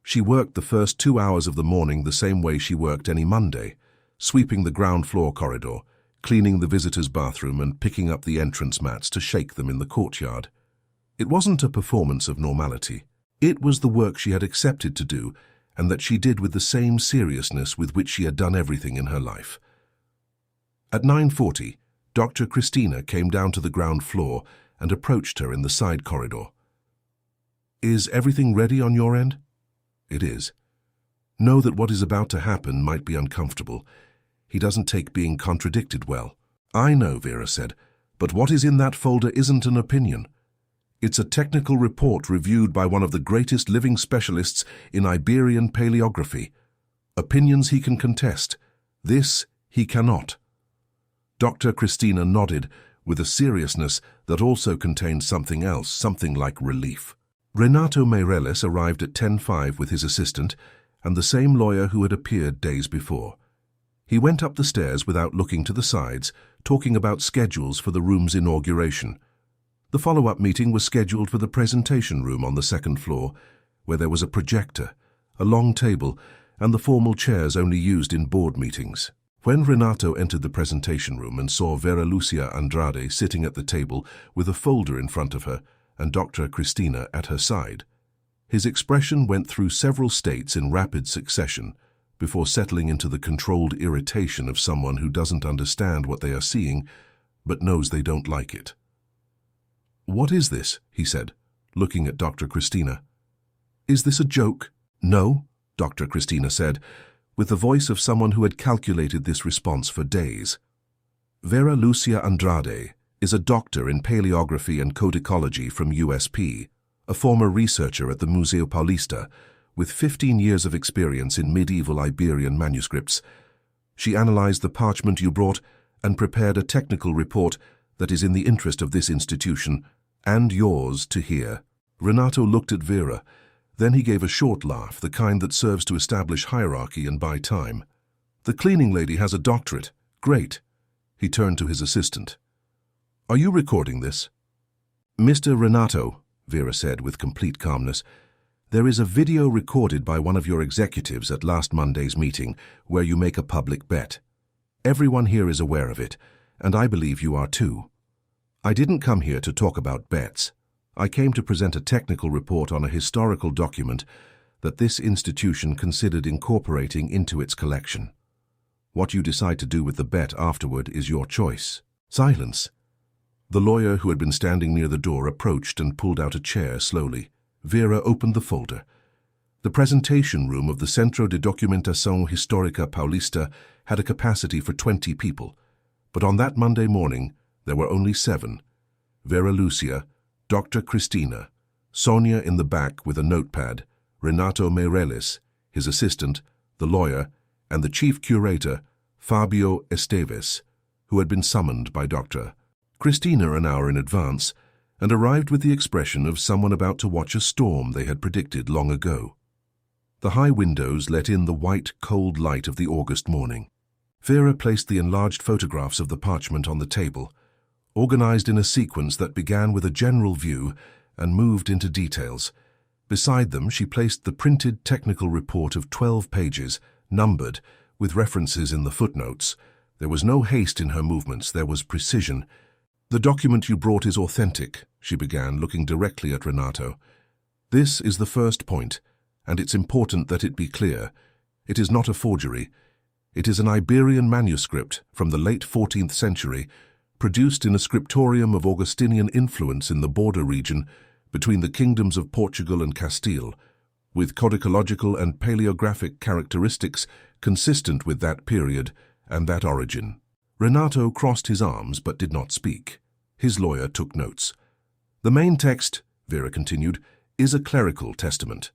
She worked the first 2 hours of the morning the same way she worked any Monday, sweeping the ground floor corridor, cleaning the visitor's bathroom and picking up the entrance mats to shake them in the courtyard. It wasn't a performance of normality. It was the work she had accepted to do, and that she did with the same seriousness with which she had done everything in her life. At 9:40, Dr. Cristina came down to the ground floor and approached her in the side corridor. "Is everything ready on your end?" "It is." Know that what is about to happen might be uncomfortable. He doesn't take being contradicted well. I know, Vera said, but what is in that folder isn't an opinion. It's a technical report reviewed by one of the greatest living specialists in Iberian paleography. Opinions he can contest. This he cannot. Dr. Christina nodded with a seriousness that also contained something else, something like relief. Renato Meireles arrived at 10:05 with his assistant and the same lawyer who had appeared days before. He went up the stairs without looking to the sides, talking about schedules for the room's inauguration. The follow-up meeting was scheduled for the presentation room on the second floor, where there was a projector, a long table, and the formal chairs only used in board meetings. When Renato entered the presentation room and saw Vera Lucia Andrade sitting at the table with a folder in front of her and Dr. Christina at her side, his expression went through several states in rapid succession before settling into the controlled irritation of someone who doesn't understand what they are seeing but knows they don't like it. "What is this?" he said, looking at Dr. Christina. "Is this a joke?" "No," Dr. Christina said, with the voice of someone who had calculated this response for days. Vera Lucia Andrade is a doctor in paleography and codicology from USP, a former researcher at the Museo Paulista, with 15 years of experience in medieval Iberian manuscripts. She analyzed the parchment you brought and prepared a technical report that is in the interest of this institution and yours to hear. Renato looked at Vera. Then he gave a short laugh, the kind that serves to establish hierarchy and buy time. "The cleaning lady has a doctorate. Great." He turned to his assistant. "Are you recording this?" "Mr. Renato," Vera said with complete calmness, "there is a video recorded by one of your executives at last Monday's meeting where you make a public bet. Everyone here is aware of it, and I believe you are too. I didn't come here to talk about bets. I came to present a technical report on a historical document that this institution considered incorporating into its collection. What you decide to do with the bet afterward is your choice." Silence. The lawyer who had been standing near the door approached and pulled out a chair slowly. Vera opened the folder. The presentation room of the Centro de Documentación Histórica Paulista had a capacity for 20 people, but on that Monday morning there were only 7. Vera Lucia, Dr. Christina, Sonia in the back with a notepad, Renato Meireles, his assistant, the lawyer, and the chief curator, Fabio Esteves, who had been summoned by Dr. Christina an hour in advance and arrived with the expression of someone about to watch a storm they had predicted long ago. The high windows let in the white, cold light of the August morning. Vera placed the enlarged photographs of the parchment on the table, organized in a sequence that began with a general view and moved into details. Beside them, she placed the printed technical report of 12 pages, numbered, with references in the footnotes. There was no haste in her movements, there was precision. "The document you brought is authentic," she began, looking directly at Renato. "This is the first point, and it's important that it be clear. It is not a forgery. It is an Iberian manuscript from the late 14th century, produced in a scriptorium of Augustinian influence in the border region between the kingdoms of Portugal and Castile, with codicological and paleographic characteristics consistent with that period and that origin." Renato crossed his arms but did not speak. His lawyer took notes. "The main text," Vera continued, "is a clerical testament.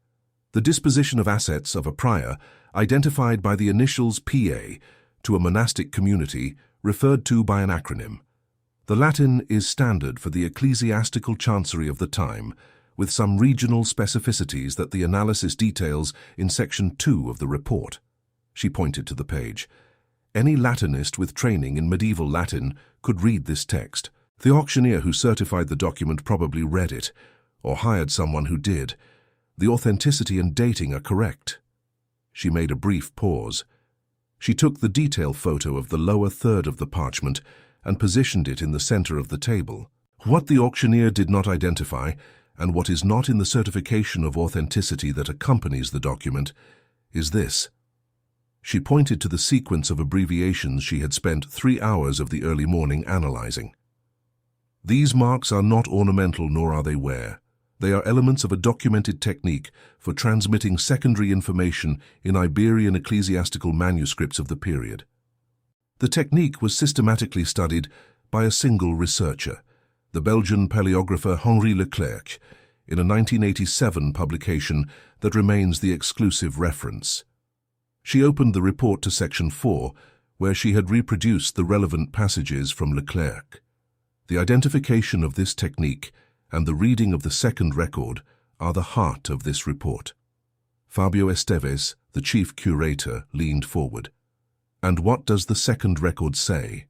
The disposition of assets of a prior, identified by the initials PA, to a monastic community, referred to by an acronym. The Latin is standard for the ecclesiastical chancery of the time, with some regional specificities that the analysis details in Section 2 of the report." She pointed to the page. Any Latinist with training in medieval Latin could read this text. The auctioneer who certified the document probably read it, or hired someone who did. The authenticity and dating are correct. She made a brief pause. She took the detail photo of the lower third of the parchment and positioned it in the center of the table. What the auctioneer did not identify, and what is not in the certification of authenticity that accompanies the document, is this. She pointed to the sequence of abbreviations she had spent 3 hours of the early morning analyzing. "These marks are not ornamental, nor are they wear. They are elements of a documented technique for transmitting secondary information in Iberian ecclesiastical manuscripts of the period. The technique was systematically studied by a single researcher, the Belgian paleographer Henri Leclerc, in a 1987 publication that remains the exclusive reference. She opened the report to section 4, where she had reproduced the relevant passages from Leclerc. The identification of this technique and the reading of the second record are the heart of this report. Fabio Esteves, the chief curator, leaned forward. And what does the second record say?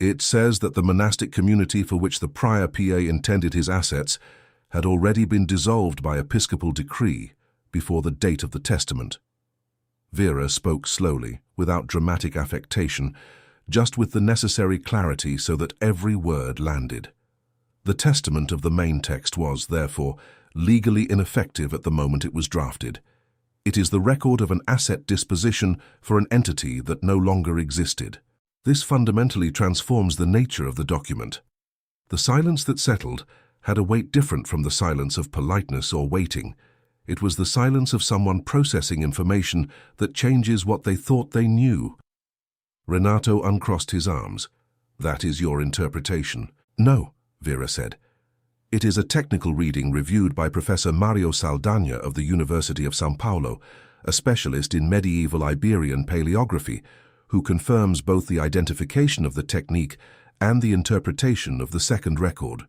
It says that the monastic community for which the prior PA intended his assets had already been dissolved by episcopal decree before the date of the testament. Vera spoke slowly, without dramatic affectation, just with the necessary clarity so that every word landed. The testament of the main text was, therefore, legally ineffective at the moment it was drafted. It is the record of an asset disposition for an entity that no longer existed. This fundamentally transforms the nature of the document. The silence that settled had a weight different from the silence of politeness or waiting. It was the silence of someone processing information that changes what they thought they knew. Renato uncrossed his arms. That is your interpretation. No, Vera said. It is a technical reading reviewed by Professor Mario Saldana of the University of São Paulo, a specialist in medieval Iberian paleography, who confirms both the identification of the technique and the interpretation of the second record.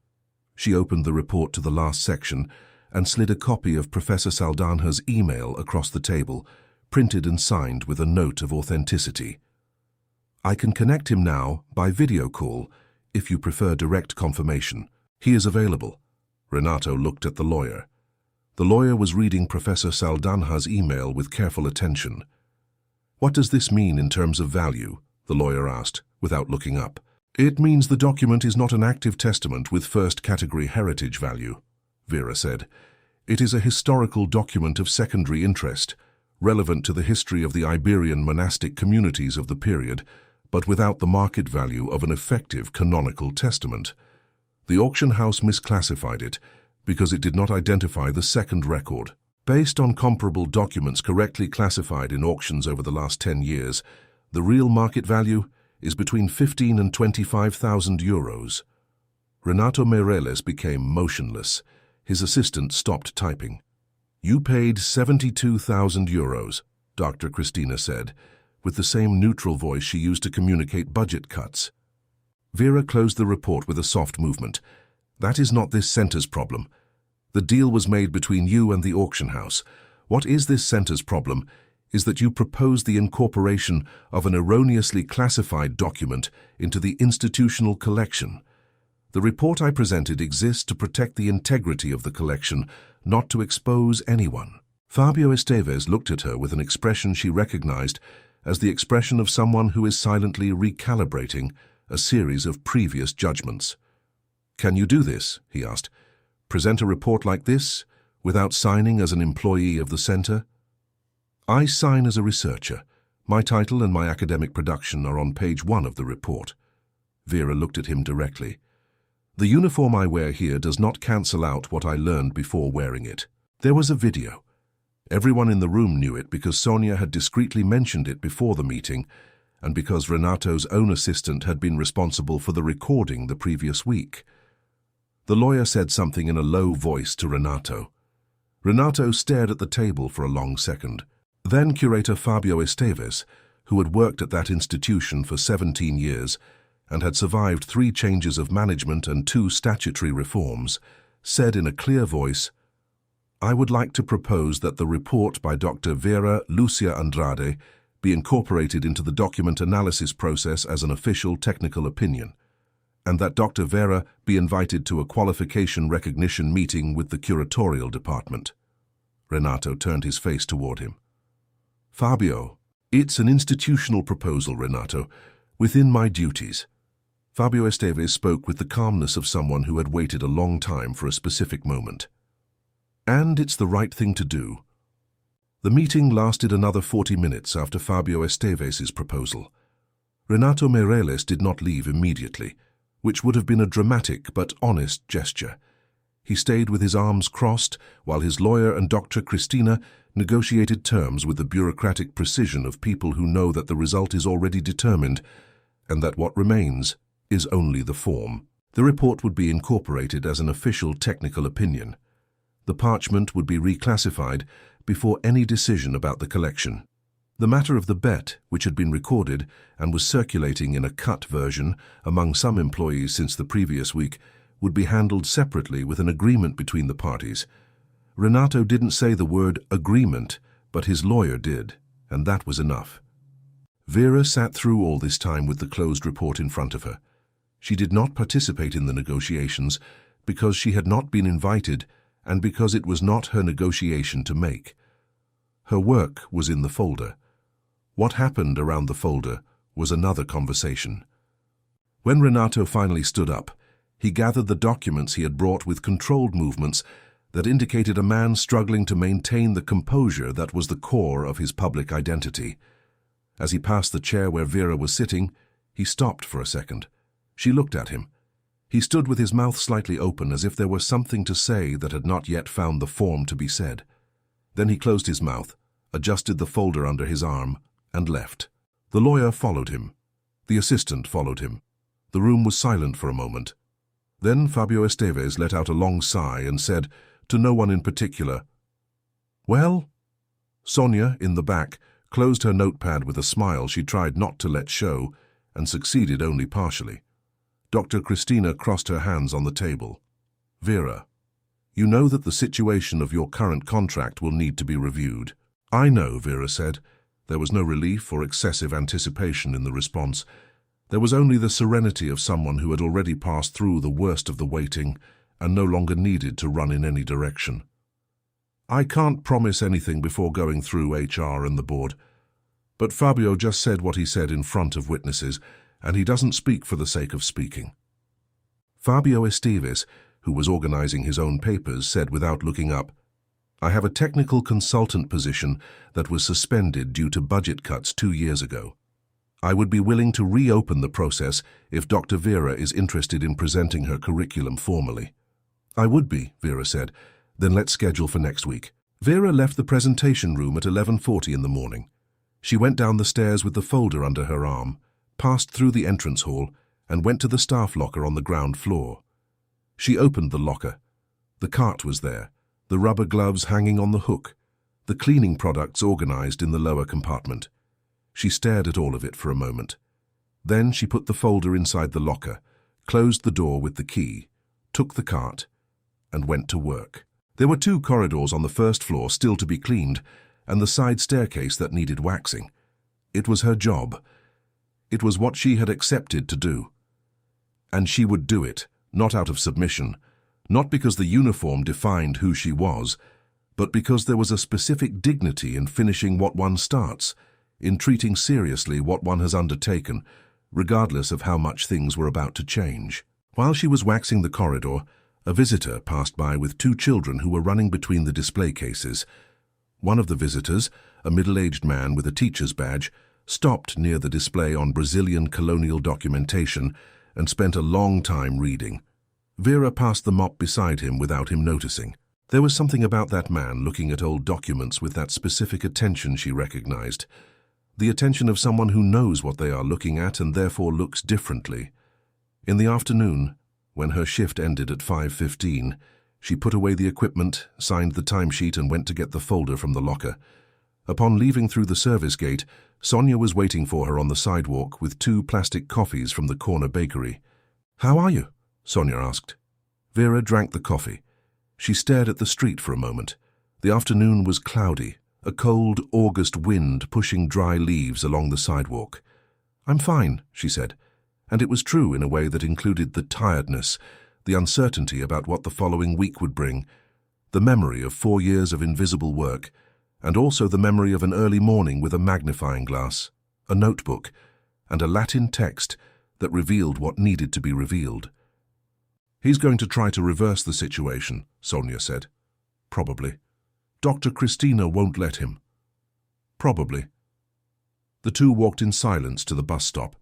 She opened the report to the last section and slid a copy of Professor Saldana's email across the table, printed and signed with a note of authenticity. I can connect him now by video call, if you prefer direct confirmation. He is available. Renato looked at the lawyer. The lawyer was reading Professor Saldana's email with careful attention. What does this mean in terms of value? The lawyer asked, without looking up. It means the document is not an active testament with first-category heritage value, Vera said. It is a historical document of secondary interest, relevant to the history of the Iberian monastic communities of the period, but without the market value of an effective canonical testament. The auction house misclassified it because it did not identify the second record. Based on comparable documents correctly classified in auctions over the last 10 years, the real market value is between 15 and 25,000 euros. Renato Meireles became motionless. His assistant stopped typing. You paid 72,000 euros, Dr. Christina said, with the same neutral voice she used to communicate budget cuts. Vera closed the report with a soft movement. That is not this center's problem. The deal was made between you and the auction house. What is this center's problem is that you proposed the incorporation of an erroneously classified document into the institutional collection. The report I presented exists to protect the integrity of the collection, not to expose anyone. Fabio Esteves looked at her with an expression she recognized as the expression of someone who is silently recalibrating a series of previous judgments. Can you do this? He asked. Present a report like this without signing as an employee of the center? I sign as a researcher. My title and my academic production are on page 1 of the report. Vera looked at him directly. The uniform I wear here does not cancel out what I learned before wearing it. There was a video. Everyone in the room knew it because Sonia had discreetly mentioned it before the meeting and because Renato's own assistant had been responsible for the recording the previous week. The lawyer said something in a low voice to Renato. Renato stared at the table for a long second. Then curator Fabio Esteves, who had worked at that institution for 17 years and had survived 3 changes of management and 2 statutory reforms, said in a clear voice, I would like to propose that the report by Dr. Vera Lucia Andrade be incorporated into the document analysis process as an official technical opinion, and that Dr. Vera be invited to a qualification recognition meeting with the curatorial department. Renato turned his face toward him. Fabio, it's an institutional proposal, Renato, within my duties. Fabio Esteves spoke with the calmness of someone who had waited a long time for a specific moment. And it's the right thing to do. The meeting lasted another 40 minutes after Fabio Esteves' proposal. Renato Meireles did not leave immediately, which would have been a dramatic but honest gesture. He stayed with his arms crossed while his lawyer and Dr. Christina negotiated terms with the bureaucratic precision of people who know that the result is already determined and that what remains is only the form. The report would be incorporated as an official technical opinion. The parchment would be reclassified before any decision about the collection. The matter of the bet, which had been recorded and was circulating in a cut version among some employees since the previous week, would be handled separately with an agreement between the parties. Renato didn't say the word agreement, but his lawyer did, and that was enough. Vera sat through all this time with the closed report in front of her. She did not participate in the negotiations because she had not been invited and because it was not her negotiation to make. Her work was in the folder. What happened around the folder was another conversation. When Renato finally stood up, he gathered the documents he had brought with controlled movements that indicated a man struggling to maintain the composure that was the core of his public identity. As he passed the chair where Vera was sitting, he stopped for a second. She looked at him. He stood with his mouth slightly open as if there were something to say that had not yet found the form to be said. Then he closed his mouth, adjusted the folder under his arm, and left. The lawyer followed him. The assistant followed him. The room was silent for a moment. Then Fabio Esteves let out a long sigh and said, to no one in particular, "Well?" Sonia, in the back, closed her notepad with a smile she tried not to let show, and succeeded only partially. Dr. Christina crossed her hands on the table. "Vera, you know that the situation of your current contract will need to be reviewed." "I know," Vera said. There was no relief or excessive anticipation in the response. There was only the serenity of someone who had already passed through the worst of the waiting and no longer needed to run in any direction. "I can't promise anything before going through HR and the board. But Fabio just said what he said in front of witnesses, and he doesn't speak for the sake of speaking." Fabio Esteves, who was organizing his own papers, said without looking up, "I have a technical consultant position that was suspended due to budget cuts 2 years ago. I would be willing to reopen the process if Dr. Vera is interested in presenting her curriculum formally." "I would be," Vera said. "Then let's schedule for next week." Vera left the presentation room at 11:40 in the morning. She went down the stairs with the folder under her arm, passed through the entrance hall, and went to the staff locker on the ground floor. She opened the locker. The cart was there, the rubber gloves hanging on the hook, the cleaning products organized in the lower compartment. She stared at all of it for a moment. Then she put the folder inside the locker, closed the door with the key, took the cart, and went to work. There were 2 corridors on the first floor still to be cleaned, and the side staircase that needed waxing. It was her job. It was what she had accepted to do. And she would do it, not out of submission, not because the uniform defined who she was, but because there was a specific dignity in finishing what one starts, in treating seriously what one has undertaken, regardless of how much things were about to change. While she was waxing the corridor, a visitor passed by with 2 children who were running between the display cases. One of the visitors, a middle-aged man with a teacher's badge, stopped near the display on Brazilian colonial documentation and spent a long time reading. Vera passed the mop beside him without him noticing. There was something about that man looking at old documents with that specific attention she recognized. The attention of someone who knows what they are looking at and therefore looks differently. In the afternoon, when her shift ended at 5:15, she put away the equipment, signed the timesheet, and went to get the folder from the locker. Upon leaving through the service gate, Sonia was waiting for her on the sidewalk with 2 plastic coffees from the corner bakery. "How are you?" Sonia asked. Vera drank the coffee. She stared at the street for a moment. The afternoon was cloudy, a cold August wind pushing dry leaves along the sidewalk. "I'm fine," she said. And it was true in a way that included the tiredness, the uncertainty about what the following week would bring, the memory of 4 years of invisible work, and also the memory of an early morning with a magnifying glass, a notebook, and a Latin text that revealed what needed to be revealed. "He's going to try to reverse the situation," Sonia said. "Probably. Dr. Christina won't let him." "Probably." The 2 walked in silence to the bus stop.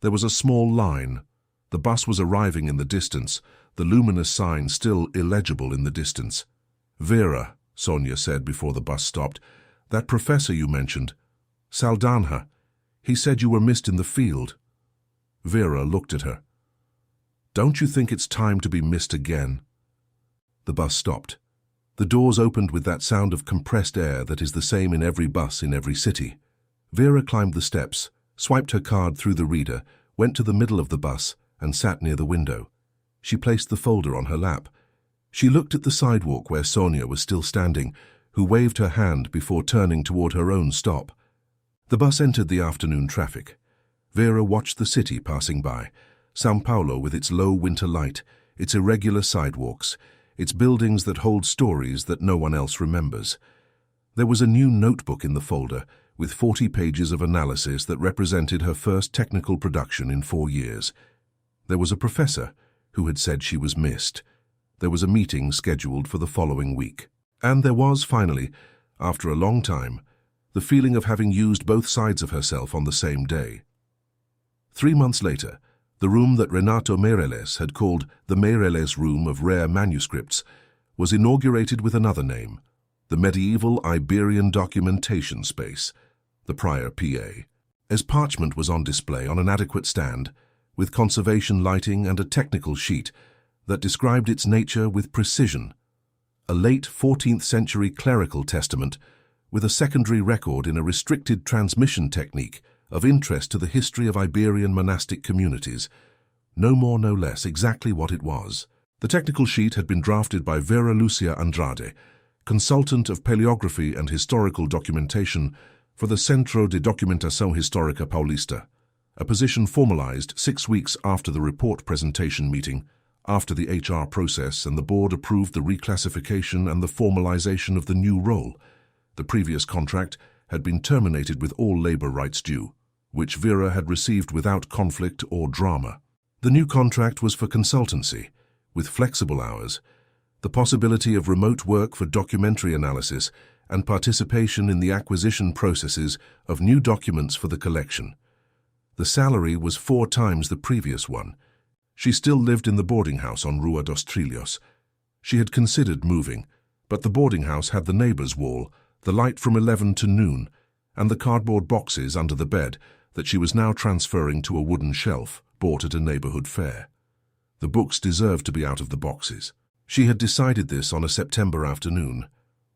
There was a small line. The bus was arriving in the distance, the luminous sign still illegible in the distance. "Vera," Sonia said before the bus stopped, "that professor you mentioned, Saldanha, he said you were missed in the field." Vera looked at her. "Don't you think it's time to be missed again?" The bus stopped. The doors opened with that sound of compressed air that is the same in every bus in every city. Vera climbed the steps, swiped her card through the reader, went to the middle of the bus, and sat near the window. She placed the folder on her lap. She looked at the sidewalk where Sonia was still standing, who waved her hand before turning toward her own stop. The bus entered the afternoon traffic. Vera watched the city passing by, São Paulo with its low winter light, its irregular sidewalks, its buildings that hold stories that no one else remembers. There was a new notebook in the folder, with 40 pages of analysis that represented her first technical production in 4 years. There was a professor who had said she was missed. There was a meeting scheduled for the following week. And there was, finally, after a long time, the feeling of having used both sides of herself on the same day. 3 months later, the room that Renato Meireles had called the Meireles Room of Rare Manuscripts was inaugurated with another name, the Medieval Iberian Documentation Space, the prior PA. As parchment was on display on an adequate stand, with conservation lighting and a technical sheet that described its nature with precision, a late 14th century clerical testament with a secondary record in a restricted transmission technique of interest to the history of Iberian monastic communities, no more no less exactly what it was. The technical sheet had been drafted by Vera Lucia Andrade, consultant of paleography and historical documentation for the Centro de Documentação Histórica Paulista, a position formalized 6 weeks after the report presentation meeting, after the HR process and the board approved the reclassification and the formalization of the new role. The previous contract had been terminated with all labor rights due, which Vera had received without conflict or drama. The new contract was for consultancy, with flexible hours, the possibility of remote work for documentary analysis and participation in the acquisition processes of new documents for the collection. The salary was 4 times the previous one. She still lived in the boarding house on Rua dos Trilhos. She had considered moving, but the boarding house had the neighbor's wall, the light from 11 to noon, and the cardboard boxes under the bed that she was now transferring to a wooden shelf bought at a neighborhood fair. The books deserved to be out of the boxes. She had decided this on a September afternoon,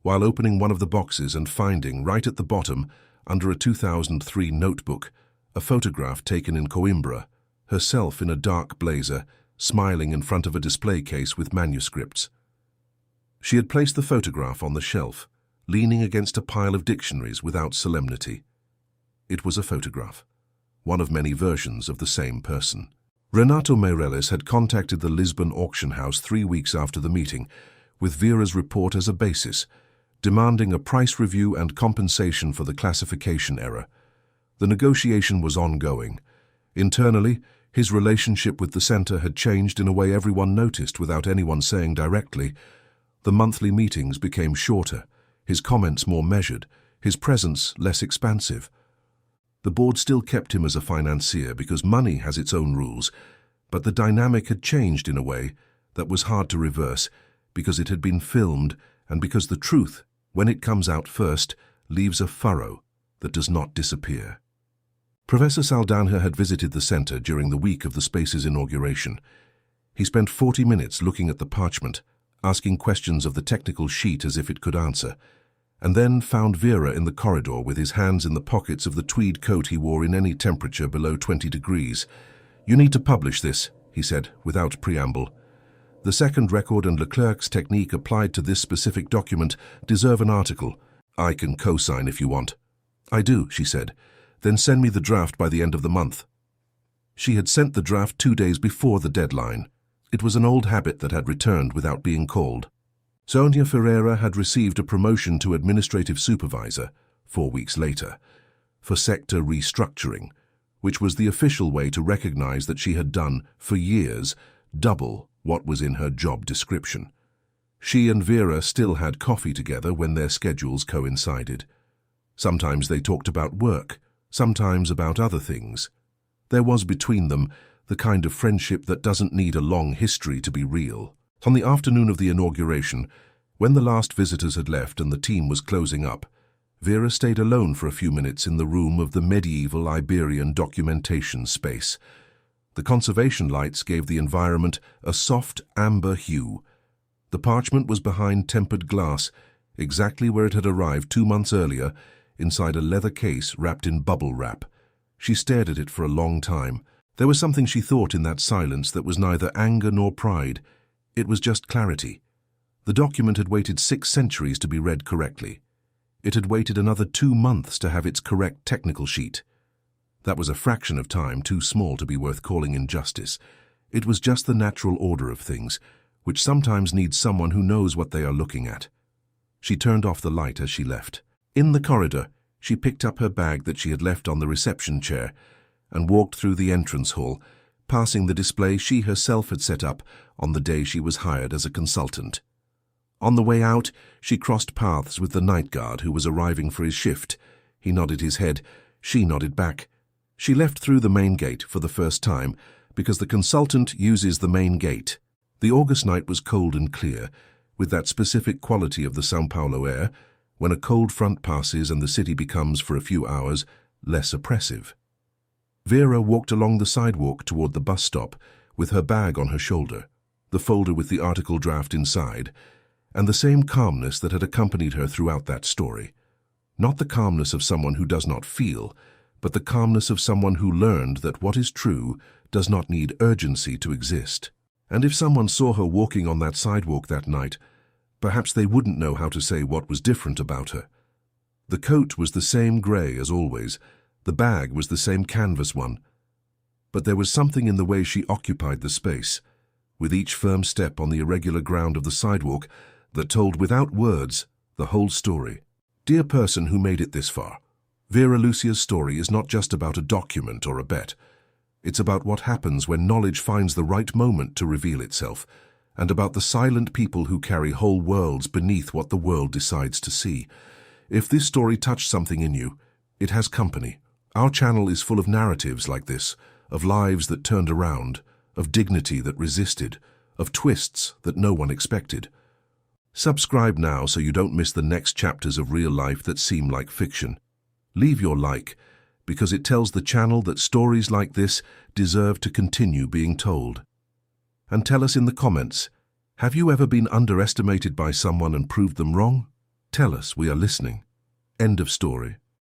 while opening one of the boxes and finding, right at the bottom, under a 2003 notebook, a photograph taken in Coimbra, herself in a dark blazer, smiling in front of a display case with manuscripts. She had placed the photograph on the shelf, leaning against a pile of dictionaries without solemnity. It was a photograph, one of many versions of the same person. Renato Meireles had contacted the Lisbon auction house 3 weeks after the meeting, with Vera's report as a basis, demanding a price review and compensation for the classification error. The negotiation was ongoing. Internally, his relationship with the center had changed in a way everyone noticed without anyone saying directly. The monthly meetings became shorter, his comments more measured, his presence less expansive. The board still kept him as a financier because money has its own rules, but the dynamic had changed in a way that was hard to reverse because it had been filmed and because the truth, when it comes out first, leaves a furrow that does not disappear. Professor Saldanha had visited the center during the week of the space's inauguration. He spent 40 minutes looking at the parchment, asking questions of the technical sheet as if it could answer, and then found Vera in the corridor with his hands in the pockets of the tweed coat he wore in any temperature below 20 degrees. "You need to publish this," he said, without preamble. "The second record and Leclerc's technique applied to this specific document deserve an article. I can co-sign if you want." "I do," she said. "Then send me the draft by the end of the month." She had sent the draft 2 days before the deadline. It was an old habit that had returned without being called. Sonia Ferreira had received a promotion to administrative supervisor 4 weeks later for sector restructuring, which was the official way to recognize that she had done, for years, double what was in her job description. She and Vera still had coffee together when their schedules coincided. Sometimes they talked about work, sometimes about other things. There was between them the kind of friendship that doesn't need a long history to be real. On the afternoon of the inauguration, when the last visitors had left and the team was closing up, Vera stayed alone for a few minutes in the room of the medieval Iberian documentation space. The conservation lights gave the environment a soft amber hue. The parchment was behind tempered glass, exactly where it had arrived 2 months earlier, inside a leather case wrapped in bubble wrap. She stared at it for a long time. There was something she thought in that silence that was neither anger nor pride. It was just clarity. The document had waited 6 centuries to be read correctly. It had waited another 2 months to have its correct technical sheet. That was a fraction of time too small to be worth calling injustice. It was just the natural order of things, which sometimes needs someone who knows what they are looking at. She turned off the light as she left. In the corridor, she picked up her bag that she had left on the reception chair and walked through the entrance hall, passing the display she herself had set up on the day she was hired as a consultant. On the way out, she crossed paths with the night guard who was arriving for his shift. He nodded his head. She nodded back. She left through the main gate for the first time because the consultant uses the main gate. The August night was cold and clear, with that specific quality of the São Paulo air, when a cold front passes and the city becomes, for a few hours, less oppressive. Vera walked along the sidewalk toward the bus stop with her bag on her shoulder, the folder with the article draft inside, and the same calmness that had accompanied her throughout that story. Not the calmness of someone who does not feel, but the calmness of someone who learned that what is true does not need urgency to exist. And if someone saw her walking on that sidewalk that night, perhaps they wouldn't know how to say what was different about her. The coat was the same grey as always, the bag was the same canvas one, but there was something in the way she occupied the space, with each firm step on the irregular ground of the sidewalk, that told without words the whole story. Dear person who made it this far, Vera Lucia's story is not just about a document or a bet. It's about what happens when knowledge finds the right moment to reveal itself, and about the silent people who carry whole worlds beneath what the world decides to see. If this story touched something in you, it has company. Our channel is full of narratives like this, of lives that turned around, of dignity that resisted, of twists that no one expected. Subscribe now so you don't miss the next chapters of real life that seem like fiction. Leave your like, because it tells the channel that stories like this deserve to continue being told. And tell us in the comments, have you ever been underestimated by someone and proved them wrong? Tell us, we are listening. End of story.